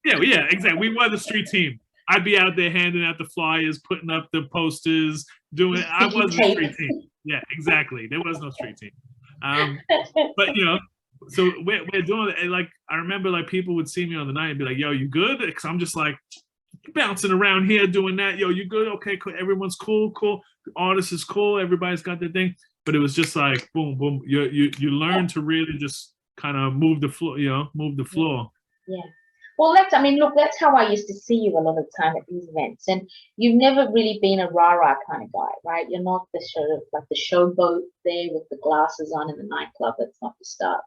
Yeah, exactly. We were the street team. I'd be out there handing out the flyers, putting up the posters, doing it. I was the street team. Yeah, exactly. There was no street team. But, you know, so we're doing it. And, like, I remember, like, people would see me on the night and be like, yo, you good? Because I'm just like bouncing around here doing that. Yo, you good? Okay, cool. Everyone's cool. The artist is cool. Everybody's got their thing. But it was just like, boom, boom. You learn to really just kind of move the floor, you know, move the floor. Yeah. Well, that's how I used to see you a lot of the time at these events. And you've never really been a rah-rah kind of guy, right? You're not the sort of like the showboat there with the glasses on in the nightclub. That's not the stuff.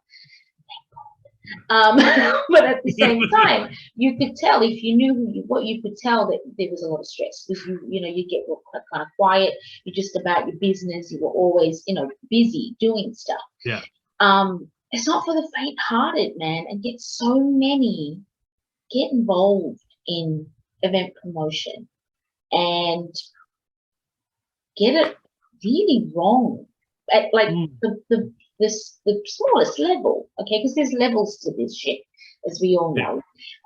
But at the same time, you could tell, if you knew what you could tell, that there was a lot of stress, because you get kind of quiet. You're just about your business. You were always, busy doing stuff. Yeah. It's not for the faint-hearted, man. And get so many get involved in event promotion and get it really wrong at like the smallest level, okay? Because there's levels to this shit, as we all know.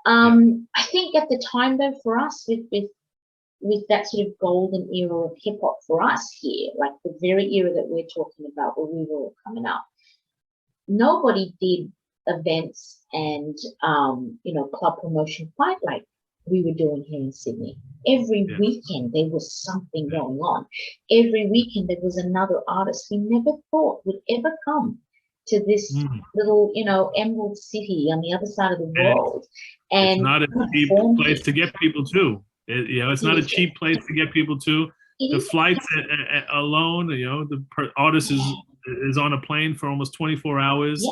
I think at the time, though, for us, with that sort of golden era of hip hop for us here, like the very era that we're talking about, where we were all coming up, nobody did events and club promotion quite like we were doing here in Sydney. Every weekend there was something going on. Every weekend there was another artist we never thought would ever come to this little, emerald city on the other side of the world. And it's not a cheap place to get people to. It's not a cheap place to get people to. The flights alone, the artist is on a plane for almost 24 hours.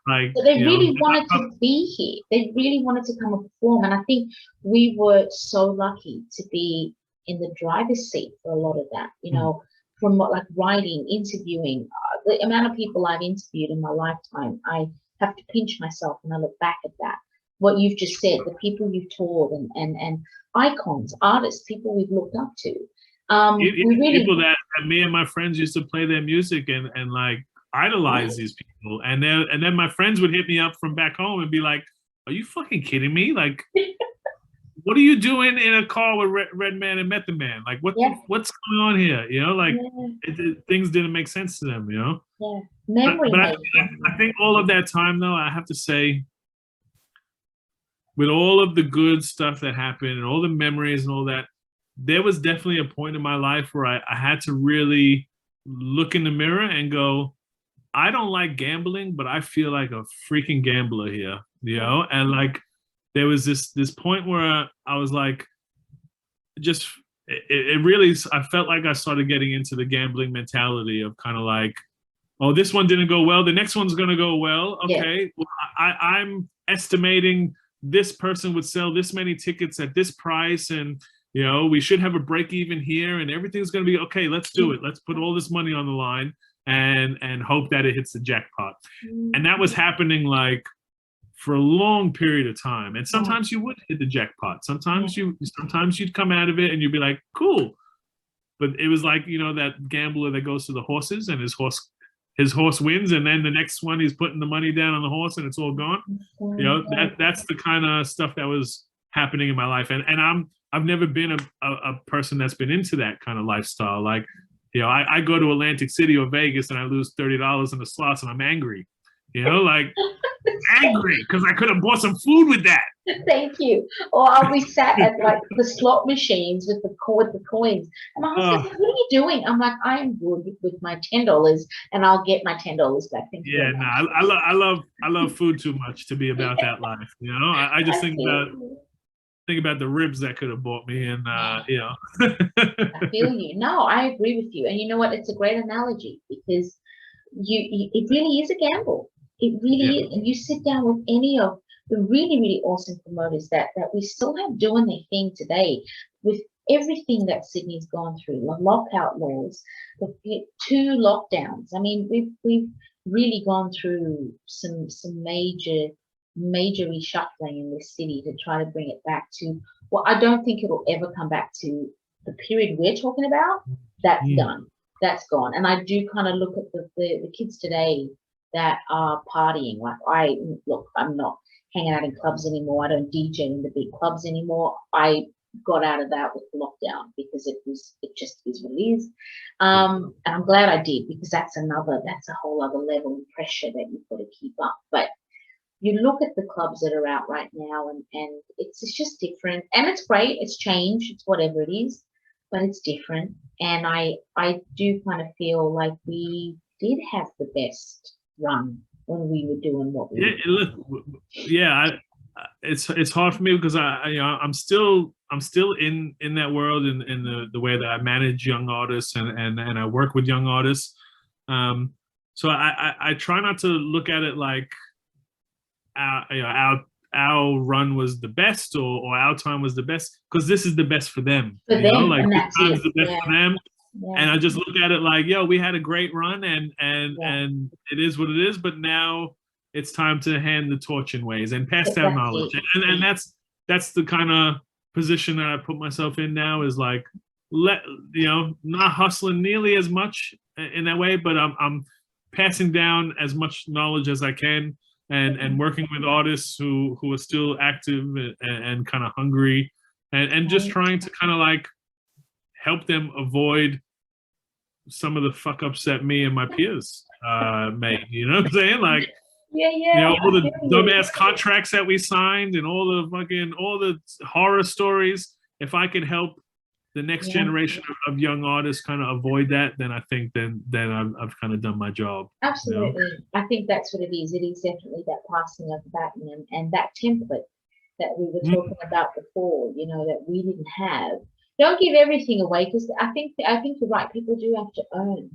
Like, but they really wanted to be here. They really wanted to come and perform. And I think we were so lucky to be in the driver's seat for a lot of that, you know, from like writing, interviewing, the amount of people I've interviewed in my lifetime. I have to pinch myself when I look back at that. What you've just said, the people you've toured and icons, artists, people we've looked up to. People that me and my friends used to play their music and like idolize these people, and then my friends would hit me up from back home and be like, "Are you fucking kidding me? Like, what are you doing in a car with Redman and Method Man? Like, what's going on here? You know, like things didn't make sense to them. You know, memory. But I think all of that time, though, I have to say, with all of the good stuff that happened and all the memories and all that, there was definitely a point in my life where I had to really look in the mirror and go, I don't like gambling, but I feel like a freaking gambler here, you know? And like, there was this point where I was like, it really, I felt like I started getting into the gambling mentality of kind of like, oh, this one didn't go well, the next one's gonna go well. Okay, well, I'm estimating this person would sell this many tickets at this price, and you know, we should have a break even here, and everything's gonna be okay. Let's do it. Let's put all this money on the line and hope that it hits the jackpot. And that was happening like for a long period of time. And sometimes you would hit the jackpot. Sometimes you'd come out of it and you'd be like, cool. But it was like, you know, that gambler that goes to the horses and his horse wins, and then the next one he's putting the money down on the horse and it's all gone. You know, that's the kind of stuff that was happening in my life. And I've never been a person that's been into that kind of lifestyle. Like, you know, I go to Atlantic City or Vegas and I lose $30 in the slots and I'm angry. You know, like angry because I could have bought some food with that. Thank you. Or I'll be sat at like the slot machines with the coins, and my husband's like, "What are you doing?" I'm like, "I'm good with my $10, and I'll get my $10 back." Yeah, no, I love food too much to be about that life. You know, I just think about the ribs that could have bought me, and you know. I feel you. No, I agree with you, and you know what? It's a great analogy because it really is a gamble. It really is. And you sit down with any of the really, really awesome promoters that we still have doing their thing today with everything that Sydney's gone through, the lockout laws, the 2 lockdowns. I mean, we've really gone through some major reshuffling in this city to try to bring it back to, well, I don't think it'll ever come back to the period we're talking about. That's done. That's gone. And I do kind of look at the kids today that are partying. Like I'm not hanging out in clubs anymore. I don't DJ in the big clubs anymore. I got out of that with lockdown because it just is what it is. And I'm glad I did, because that's a whole other level of pressure that you've got to keep up. But you look at the clubs that are out right now and it's just different. And it's great. It's changed. It's whatever it is, but it's different. And I do kind of feel like we did have the best run when we were doing what we were. It's hard for me because I'm still in that world in the way that I manage young artists and I work with young artists. So I try not to look at it like our run was the best or our time was the best, because this is the best for them. For them, like this time's the best for them. Yeah. And I just look at it like, yo, we had a great run and it is what it is, but now it's time to hand the torch in ways and pass down knowledge. And that's the kind of position that I put myself in now, is like, not hustling nearly as much in that way, but I'm passing down as much knowledge as I can and working with artists who are still active and kind of hungry and just trying to kind of like help them avoid some of the fuck ups that me and my peers made. You know what I'm saying? Like, all the dumbass contracts that we signed and all the horror stories. If I could help the next generation of young artists kind of avoid that, then I think then I've kind of done my job. Absolutely. You know? I think that's what it is. It is definitely that passing of the baton and that template that we were talking about before, that we didn't have. Don't give everything away, because I think you're right. People do have to earn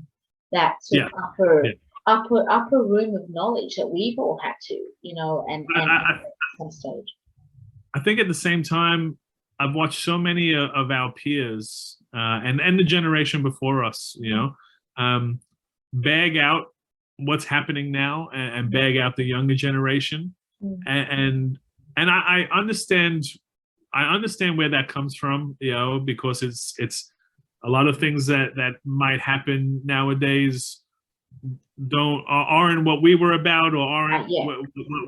that sort of upper room of knowledge that we've all had to, you know, and at some stage. I think at the same time, I've watched so many of our peers and the generation before us, you know, bag out what's happening now and bag out the younger generation, and I understand where that comes from, you know, because it's a lot of things that might happen nowadays aren't what we were about, or aren't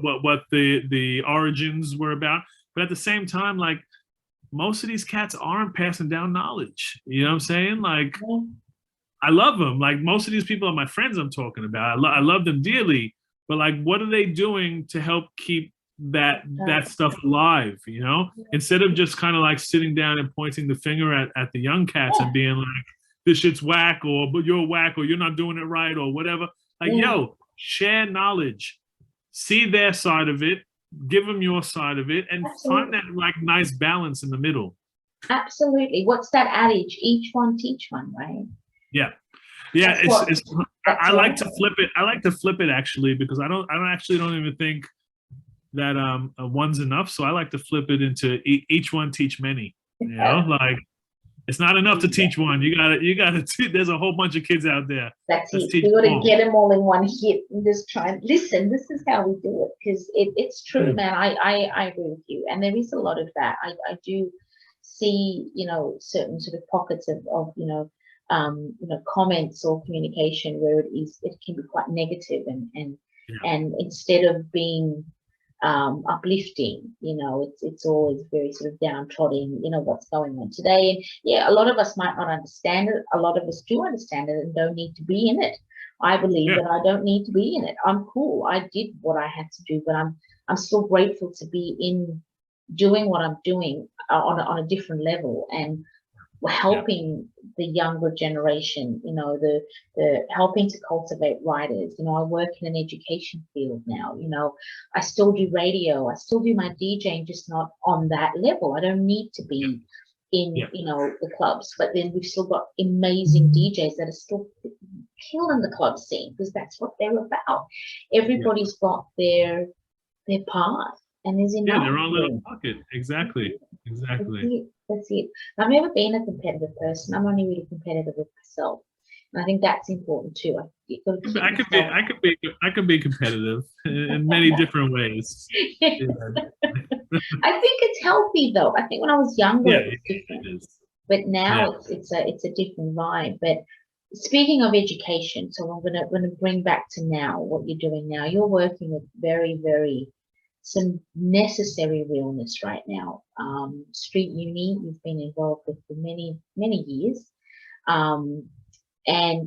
what the origins were about. But at the same time, like, most of these cats aren't passing down knowledge. You know what I'm saying? Like, I love them. Like, most of these people are my friends I'm talking about. I love them dearly. But like, what are they doing to help keep that stuff alive? You know, instead of just kind of like sitting down and pointing the finger at the young cats and being like, this shit's whack, or but you're whack, or you're not doing it right, or whatever. Like, yo, share knowledge, see their side of it, give them your side of it, and find that like nice balance in the middle. Absolutely. What's that adage? Each one teach one, right? Yeah. I like to flip it. I like to flip it actually, because I don't even think that one's enough. So I like to flip it into each one teach many. You know, like, it's not enough to teach one. You gotta. There's a whole bunch of kids out there. That's it. You gotta get them all in one hit and just try and listen. This is how we do it, because it's true, man. I agree with you, and there is a lot of that. I do see, you know, certain sort of pockets of you know, comments or communication where it can be quite negative, and instead of being uplifting, you know, it's always very sort of downtrodden, you know, what's going on today. And yeah, a lot of us might not understand it. A lot of us do understand it and don't need to be in it. I believe that I don't need to be in it. I'm cool. I did what I had to do, but I'm still grateful to be in doing what I'm doing on a different level, and helping the younger generation, you know, the helping to cultivate writers. You know, I work in an education field now. You know, I still do radio, I still do my DJing, just not on that level. I don't need to be in, you know, the clubs, but then we've still got amazing DJs that are still killing the club scene, because that's what they're about. Everybody's got their path, and there's enough. Their own little pocket. Exactly. That's it. I've never been a competitive person. I'm only really competitive with myself, and I think that's important too. I could be competitive in many different ways. I think it's healthy though. I think when I was younger, it was different, but now it's a different vibe. But speaking of education, so I'm gonna bring back to now what you're doing now. You're working with very, very some necessary realness right now. Street Uni, you've been involved with for many, many years. And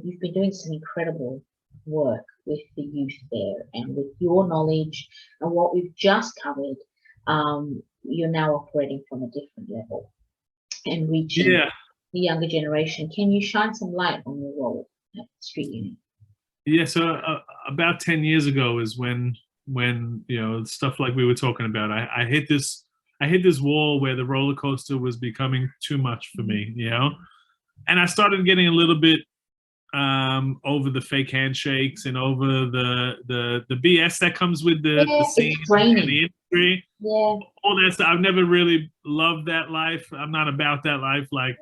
you've been doing some incredible work with the youth there, and with your knowledge and what we've just covered, you're now operating from a different level and reaching the younger generation. Can you shine some light on your role at Street Uni? Yeah, so about 10 years ago is when you know, stuff like we were talking about, I hit this wall where the roller coaster was becoming too much for me, you know, and I started getting a little bit over the fake handshakes and over the BS that comes with the scene and the industry. All that stuff. I've never really loved that life. I'm not about that life, like,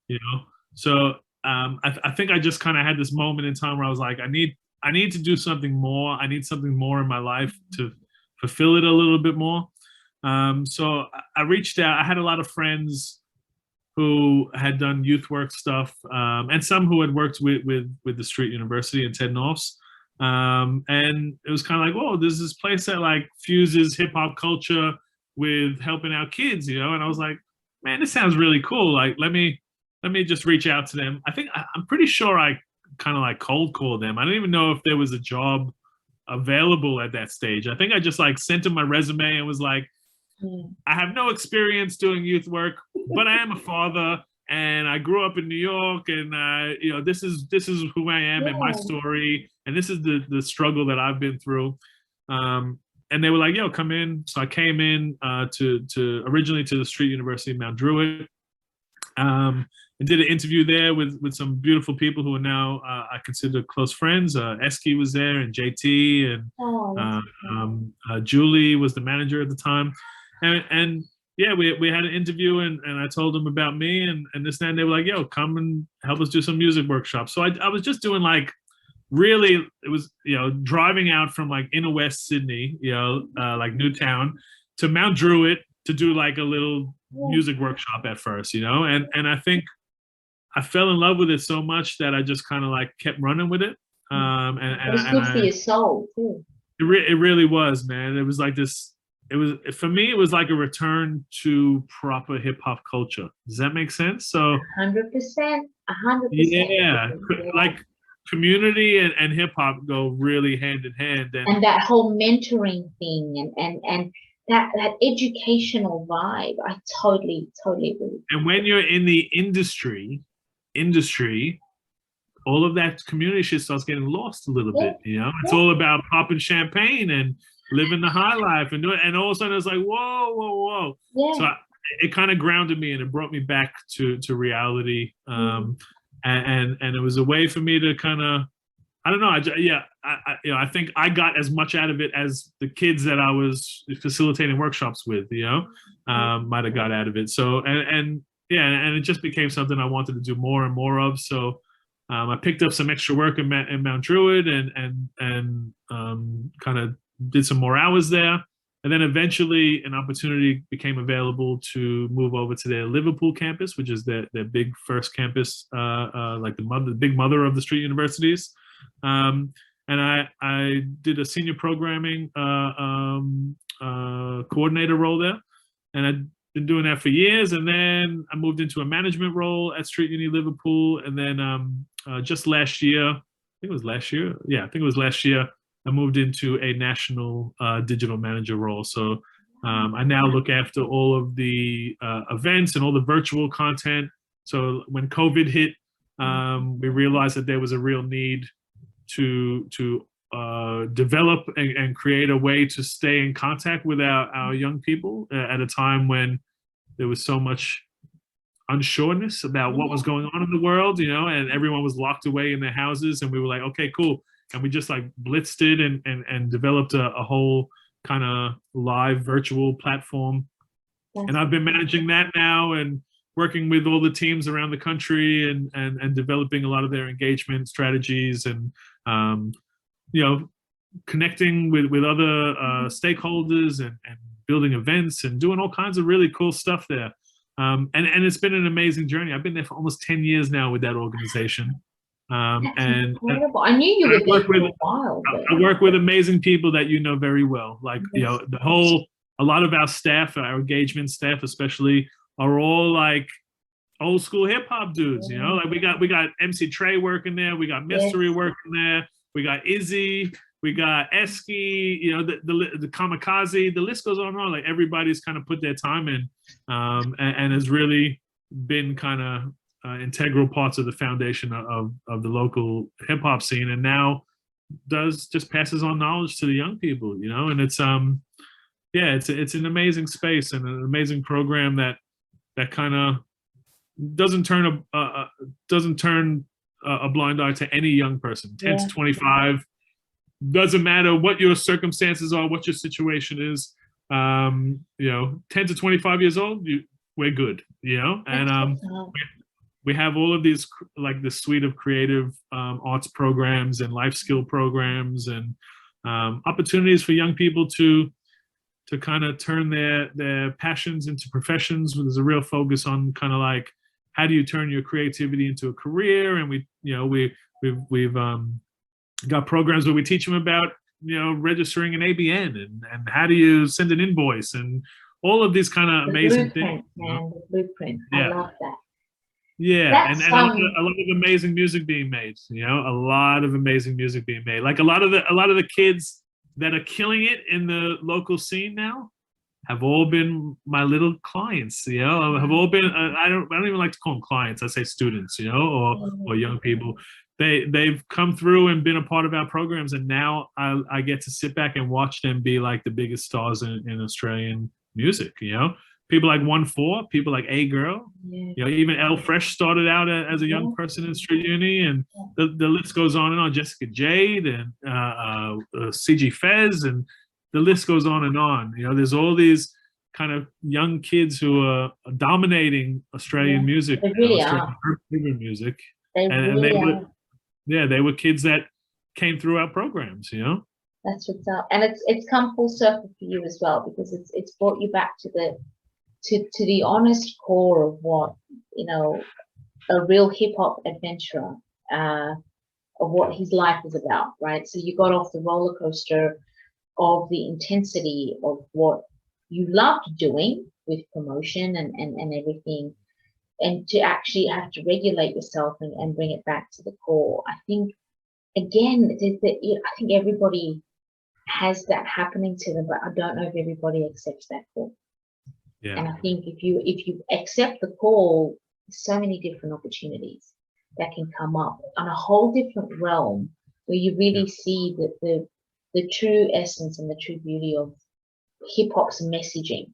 you know. So I think I just kind of had this moment in time where I was like, I need to do something more. I need something more in my life to fulfill it a little bit more. So I reached out. I had a lot of friends who had done youth work stuff, and some who had worked with the Street University and Ted North's. And it was kind of like, whoa, there's this place that like fuses hip hop culture with helping out kids, you know? And I was like, man, this sounds really cool. Like, let me just reach out to them. I'm pretty sure I kind of like cold called them. I didn't even know if there was a job available at that stage. I think I just like sent them my resume and was like, I have no experience doing youth work, but I am a father and I grew up in New York, and you know, this is who I am and my story, and this is the struggle that I've been through. And they were like, yo, come in. So I came in to originally to the Street University of Mount Druitt, I did an interview there with some beautiful people who are now I consider close friends. Eski was there, and JT, and Julie was the manager at the time, and yeah, we had an interview, and I told them about me and this and that, and they were like, "Yo, come and help us do some music workshops." So I was just doing like, really, it was, driving out from like inner West Sydney, like Newtown, to Mount Druitt to do like a little music workshop at first, and I think I fell in love with it so much that I just kind of like kept running with it. It was good for your soul too. It really was, man. It was like this. It was, for me, it was like a return to proper hip hop culture. Does that make sense? So 100%, 100%. Yeah, like community and hip hop go really hand in hand, and that whole mentoring thing and that educational vibe. I totally agree. And when you're in the industry, all of that community shit starts getting lost a little bit. It's all about popping champagne and living the high life and doing, and all of a sudden it's like, whoa. Yeah. So it kind of grounded me and it brought me back to reality. And it was a way for me to kind of, I don't know. I think I got as much out of it as the kids that I was facilitating workshops with, might have got out of it. So, and it just became something I wanted to do more and more of. So I picked up some extra work in Mount Druitt and kind of did some more hours there. And then eventually an opportunity became available to move over to their Liverpool campus, which is their big first campus, like the big mother of the street universities. And I did a senior programming coordinator role there. And I'd been doing that for years. And then I moved into a management role at Street Uni Liverpool. And then just last year, I think it was last year, I moved into a national digital manager role. So I now look after all of the events and all the virtual content. So when COVID hit, we realized that there was a real need to develop and create a way to stay in contact with our young people at a time when there was so much unsureness about what was going on in the world, and everyone was locked away in their houses. And we were like, okay, cool. And we just like blitzed it and developed a whole kind of live virtual platform. And I've been managing that now and working with all the teams around the country and developing a lot of their engagement strategies and, connecting with other stakeholders and building events and doing all kinds of really cool stuff there. And it's been an amazing journey. I've been there for almost 10 years now with that organization. And incredible. I knew you were there for a while. I work with amazing people that you know very well. Like, a lot of our staff, our engagement staff especially, are all like old school hip hop dudes, like we got MC Trey working there, we got Mystery working there, we got Izzy, we got Eski, the Kamikaze, the list goes on and on. Like everybody's kind of put their time in, and has really been kind of integral parts of the foundation of the local hip hop scene, and now just passes on knowledge to the young people, and it's it's an amazing space and an amazing program that kind of doesn't turn a blind eye to any young person. 10 to 25, doesn't matter what your circumstances are, what your situation is. 10 to 25 years old, we're good, and we have all of these, like this suite of creative arts programs and life skill programs and opportunities for young people to kind of turn their passions into professions. There's a real focus on kind of like, how do you turn your creativity into a career? And we've got programs where we teach them about, registering an ABN and how do you send an invoice and all of these kind of amazing things. Man, the blueprint. I love that. Yeah, and a lot of amazing music being made. A lot of amazing music being made. Like a lot of the kids that are killing it in the local scene now have all been my little clients. Have all been. I don't even like to call them clients. I say students. Or young people. They've come through and been a part of our programs, and now I get to sit back and watch them be like the biggest stars in Australian music. people like 1-4, people like A Girl, Yeah. you know, even L Fresh started out as a young person in Street Uni, and the list goes on and on. Jessica Jade and CG Fez, and the list goes on and on. You know, there's all these kind of young kids who are dominating Australian music, They really Australian music, They and really they are. were, yeah, they were kids that came through our programs, you know. That's what's up, and it's come full circle for you as well, because it's brought you back to the honest core of what, you know, a real hip hop adventurer, of what his life is about, right? So you got off the roller coaster of the intensity of what you loved doing with promotion and everything, and to actually have to regulate yourself and bring it back to the core. I think, again, I think everybody has that happening to them, but I don't know if everybody accepts that call. Yeah. And I think if you accept the call, so many different opportunities that can come up on a whole different realm, where you really see that the true essence and the true beauty of hip hop's messaging,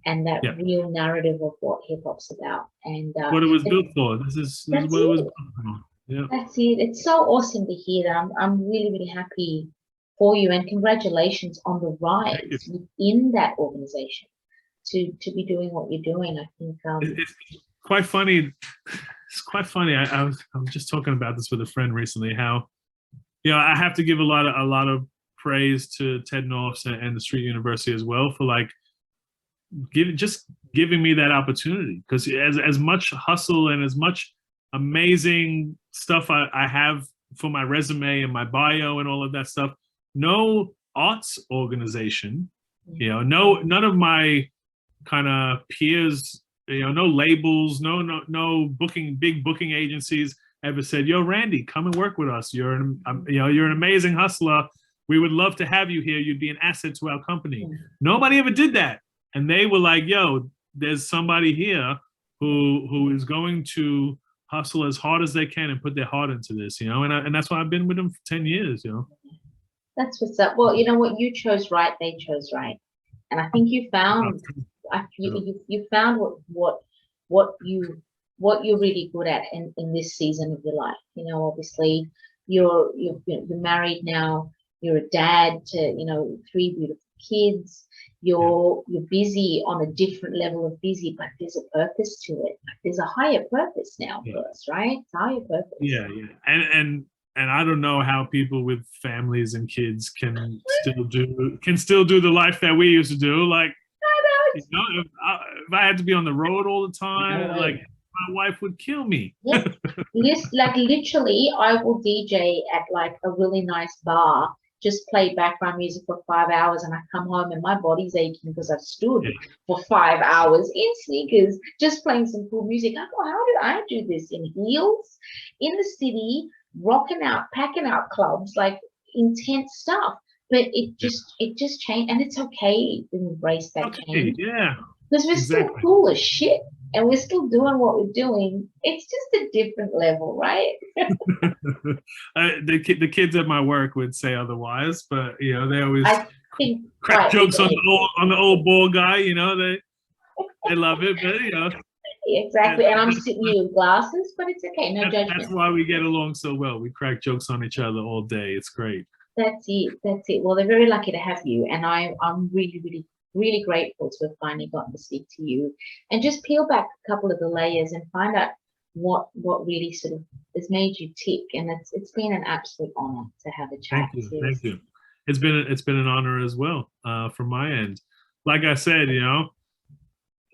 and that real narrative of what hip hop's about, and what it was built for. This is what it was built for. Yeah. That's it. It's so awesome to hear that. I'm really, really happy for you, and congratulations on the rise within that organization to be doing what you're doing. I think it's quite funny. It's quite funny. I was just talking about this with a friend recently. How, you know, I have to give a lot of praise to Ted Norths and the Street University as well for like giving me that opportunity, because as much hustle and as much amazing stuff I have for my resume and my bio and all of that stuff, no arts organization, you know, none of my kind of peers, you know, no labels, no big booking agencies ever said, "Yo, Randy, come and work with us. You're an amazing hustler. We would love to have you here. You'd be an asset to our company." Nobody ever did that. And they were like, "Yo, there's somebody here who is going to hustle as hard as they can and put their heart into this," you know, and that's why I've been with them for 10 years, you know. That's what's up. Well, you know what, you chose right, they chose right, and I think you found you found what you're really good at in this season of your life. You know, obviously you're married now. You're a dad to, you know, 3 beautiful kids. You're busy on a different level of busy, but there's a purpose to it. There's a higher purpose now for us, right? It's a higher purpose. Yeah. And I don't know how people with families and kids can still do the life that we used to do. Like, you know, if I had to be on the road all the time, like, my wife would kill me. Yes, like literally, I will DJ at like a really nice bar, just play background music for 5 hours, and I come home and my body's aching because I've stood for 5 hours in sneakers, just playing some cool music. I go, how did I do this in heels, in the city, rocking out, packing out clubs, like intense stuff? But it just changed, and it's okay to embrace that change. Yeah. Because we're still cool as shit, and we're still doing what we're doing. It's just a different level, right? The kids at my work would say otherwise, but you know, they always crack right, jokes on the old ball guy. You know, they love it, but you know. Exactly, and I'm sitting here with glasses, but it's okay, no judgment. That's why we get along so well. We crack jokes on each other all day. It's great. That's it. Well, they're very lucky to have you, and I'm really, really, really grateful to have finally gotten to speak to you and just peel back a couple of the layers and find out what really sort of has made you tick. And it's been an absolute honor to have a chat. Thank you. It's been an honor as well from my end. Like I said, you know,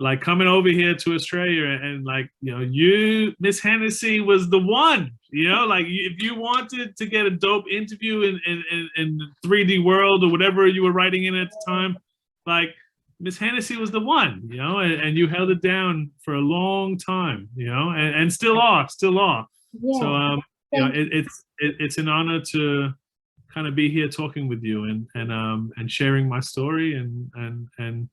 like coming over here to Australia and like, you know, Miss Hennessy was the one, you know, like if you wanted to get a dope interview in the 3D world or whatever you were writing in at the time, like Miss Hennessy was the one, you know, and you held it down for a long time, you know, and still are. Yeah. So, you know, it's an honor to kind of be here talking with you and sharing my story and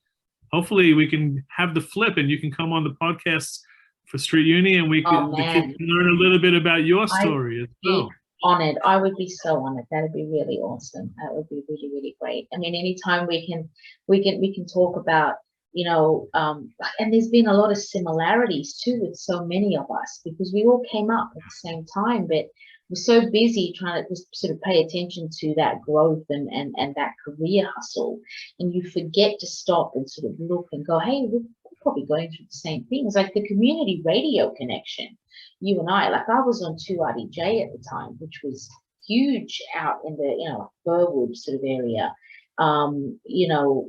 hopefully we can have the flip and you can come on the podcast for Street Uni and the kids can learn a little bit about your story as well. Honored. I would be so honored. That'd be really awesome. That would be really, really great. I mean, anytime we can talk about, and there's been a lot of similarities too with so many of us, because we all came up at the same time, but we're so busy trying to just sort of pay attention to that growth and that career hustle, and you forget to stop and sort of look and go, hey, we're probably going through the same things. Like the community radio connection, you and I was on 2RDJ at the time, which was huge out in the Burwood sort of area,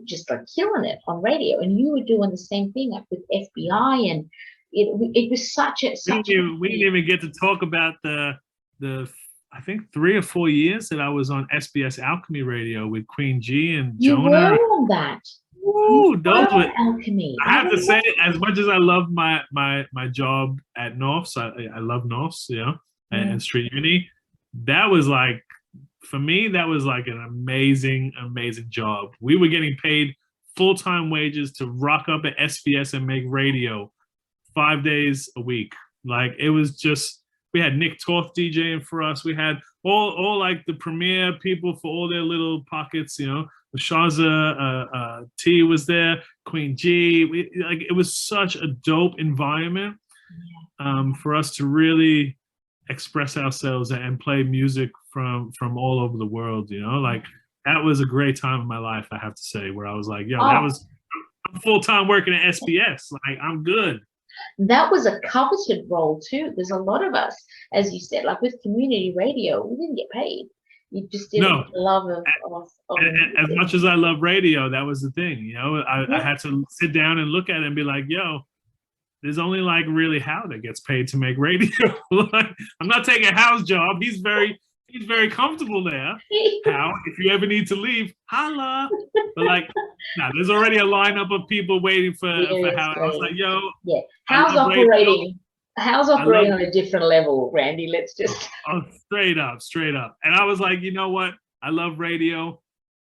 just like killing it on radio, and you were doing the same thing like with FBI, and it was we didn't even get to talk about the I think 3 or 4 years that I was on SBS Alchemy Radio with Queen G and you Jonah. were on that. Ooh, those were Alchemy. I have to say, as much as I love my job at Norths, I love Norths, and Street Uni. That was like, for me, that was like an amazing job. We were getting paid full-time wages to rock up at SBS and make radio 5 days a week. Like, it was just, we had Nick Toth DJing for us. We had all like the premier people for all their little pockets, Shaza T was there, Queen G. It was such a dope environment for us to really express ourselves and play music from all over the world. Like, that was a great time in my life, I have to say, where I was like, I'm full-time working at SBS. Like, I'm good. That was a coveted role too. There's a lot of us, as you said, like with community radio, we didn't get paid. You just didn't love of as much as I love radio, that was the thing. I had to sit down and look at it and be like, there's only like really Hal that gets paid to make radio. Like, I'm not taking Hal's job. He's very comfortable there. Hal, if you ever need to leave, holla. But like, there's already a lineup of people waiting for Hal. I was like, Hal's operating. Hal's operating on a different level, Randy. Let's just straight up. And I was like, you know what? I love radio,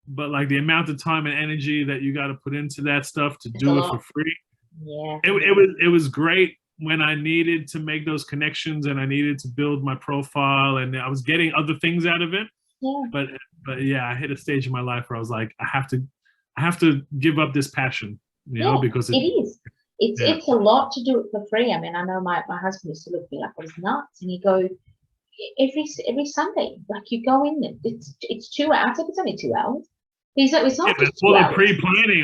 but like the amount of time and energy that you got to put into that stuff to do it for free. Yeah, it was great when I needed to make those connections and I needed to build my profile, and I was getting other things out of it. But I hit a stage in my life where I was like, I have to give up this passion, because it's a lot to do it for free. I mean, I know my husband used to look at me like I was nuts, and he'd go, every Sunday, like you go in, it's 2 hours. It's only 2 hours. He's like, it's not just 2 hours.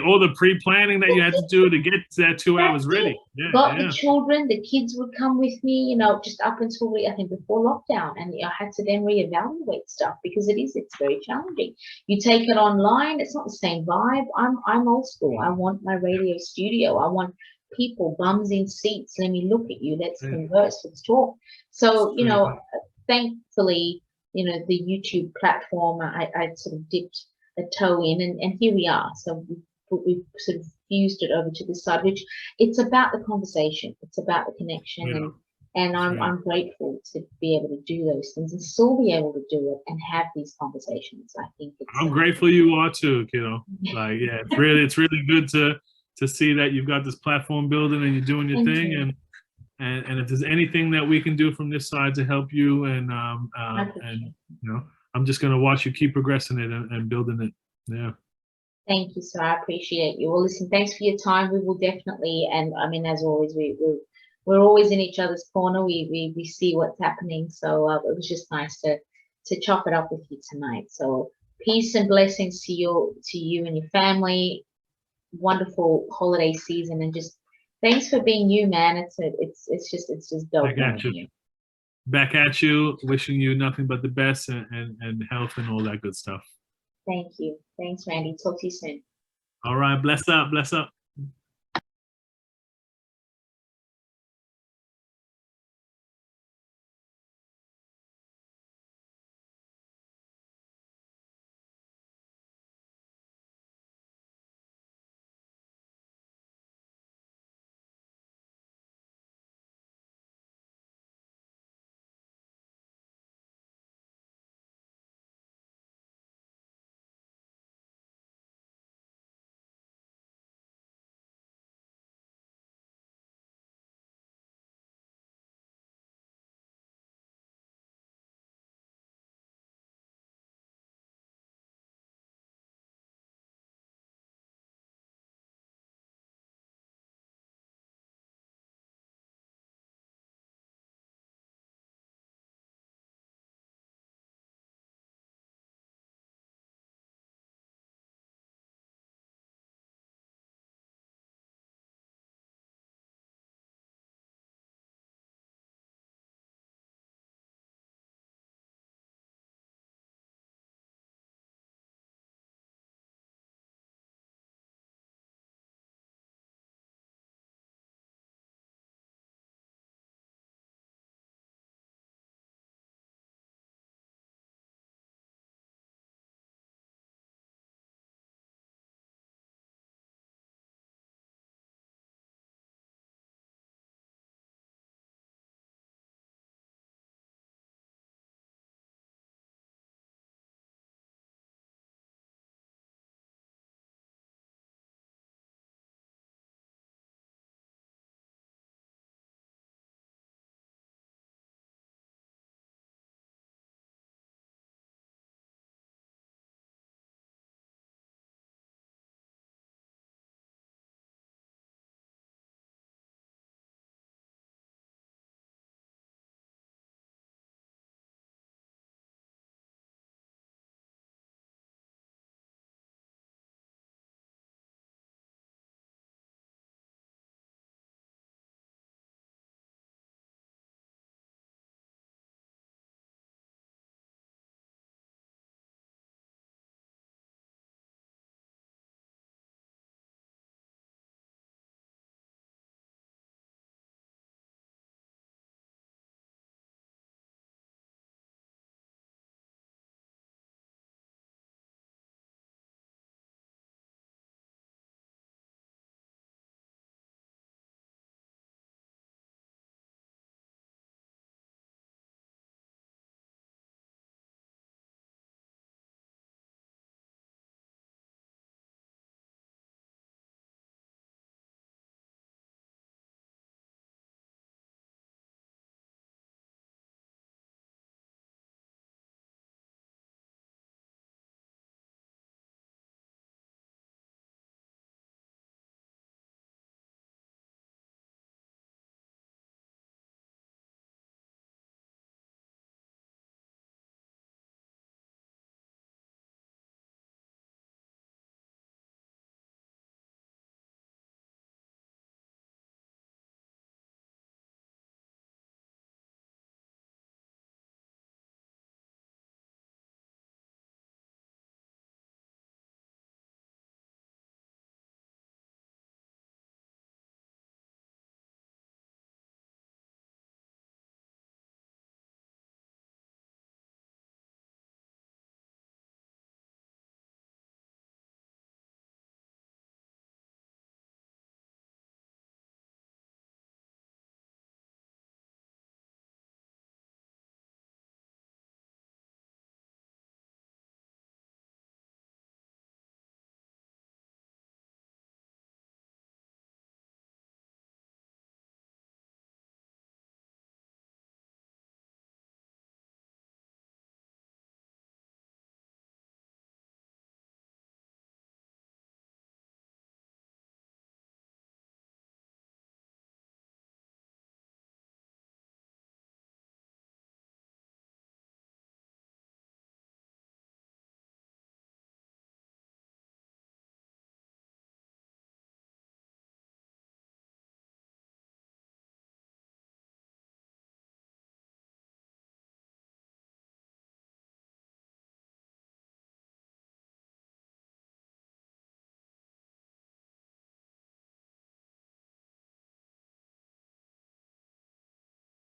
All the pre-planning that you had to do to get that 2 hours ready. The children, the kids would come with me, just up until I think before lockdown, and I had to then reevaluate stuff because it's very challenging. You take it online, it's not the same vibe. I'm old school. I want my radio studio. I want people, bums in seats. Let me look at you. Let's converse. Let's talk. So thankfully, the YouTube platform, I sort of dipped a toe in, and here we are. So we've sort of fused it over to this side, which it's about the conversation, it's about the connection, and I'm grateful to be able to do those things and still be able to do it and have these conversations. I think I'm grateful you are too, kiddo. Like, it's really good to see that you've got this platform building and you're doing your thing, and if there's anything that we can do from this side to help you, and I'm just going to watch you keep progressing it and building it. Yeah. Thank you, sir. I appreciate you. Well, listen, thanks for your time. We will definitely, and I mean, as always, we're always in each other's corner. We see what's happening. So it was just nice to chop it up with you tonight. So peace and blessings to you and your family. Wonderful holiday season, and just thanks for being you, man. It's just dope. Back at you, wishing you nothing but the best and health and all that good stuff. Thank you. Thanks, Randy. Talk to you soon. All right. Bless up.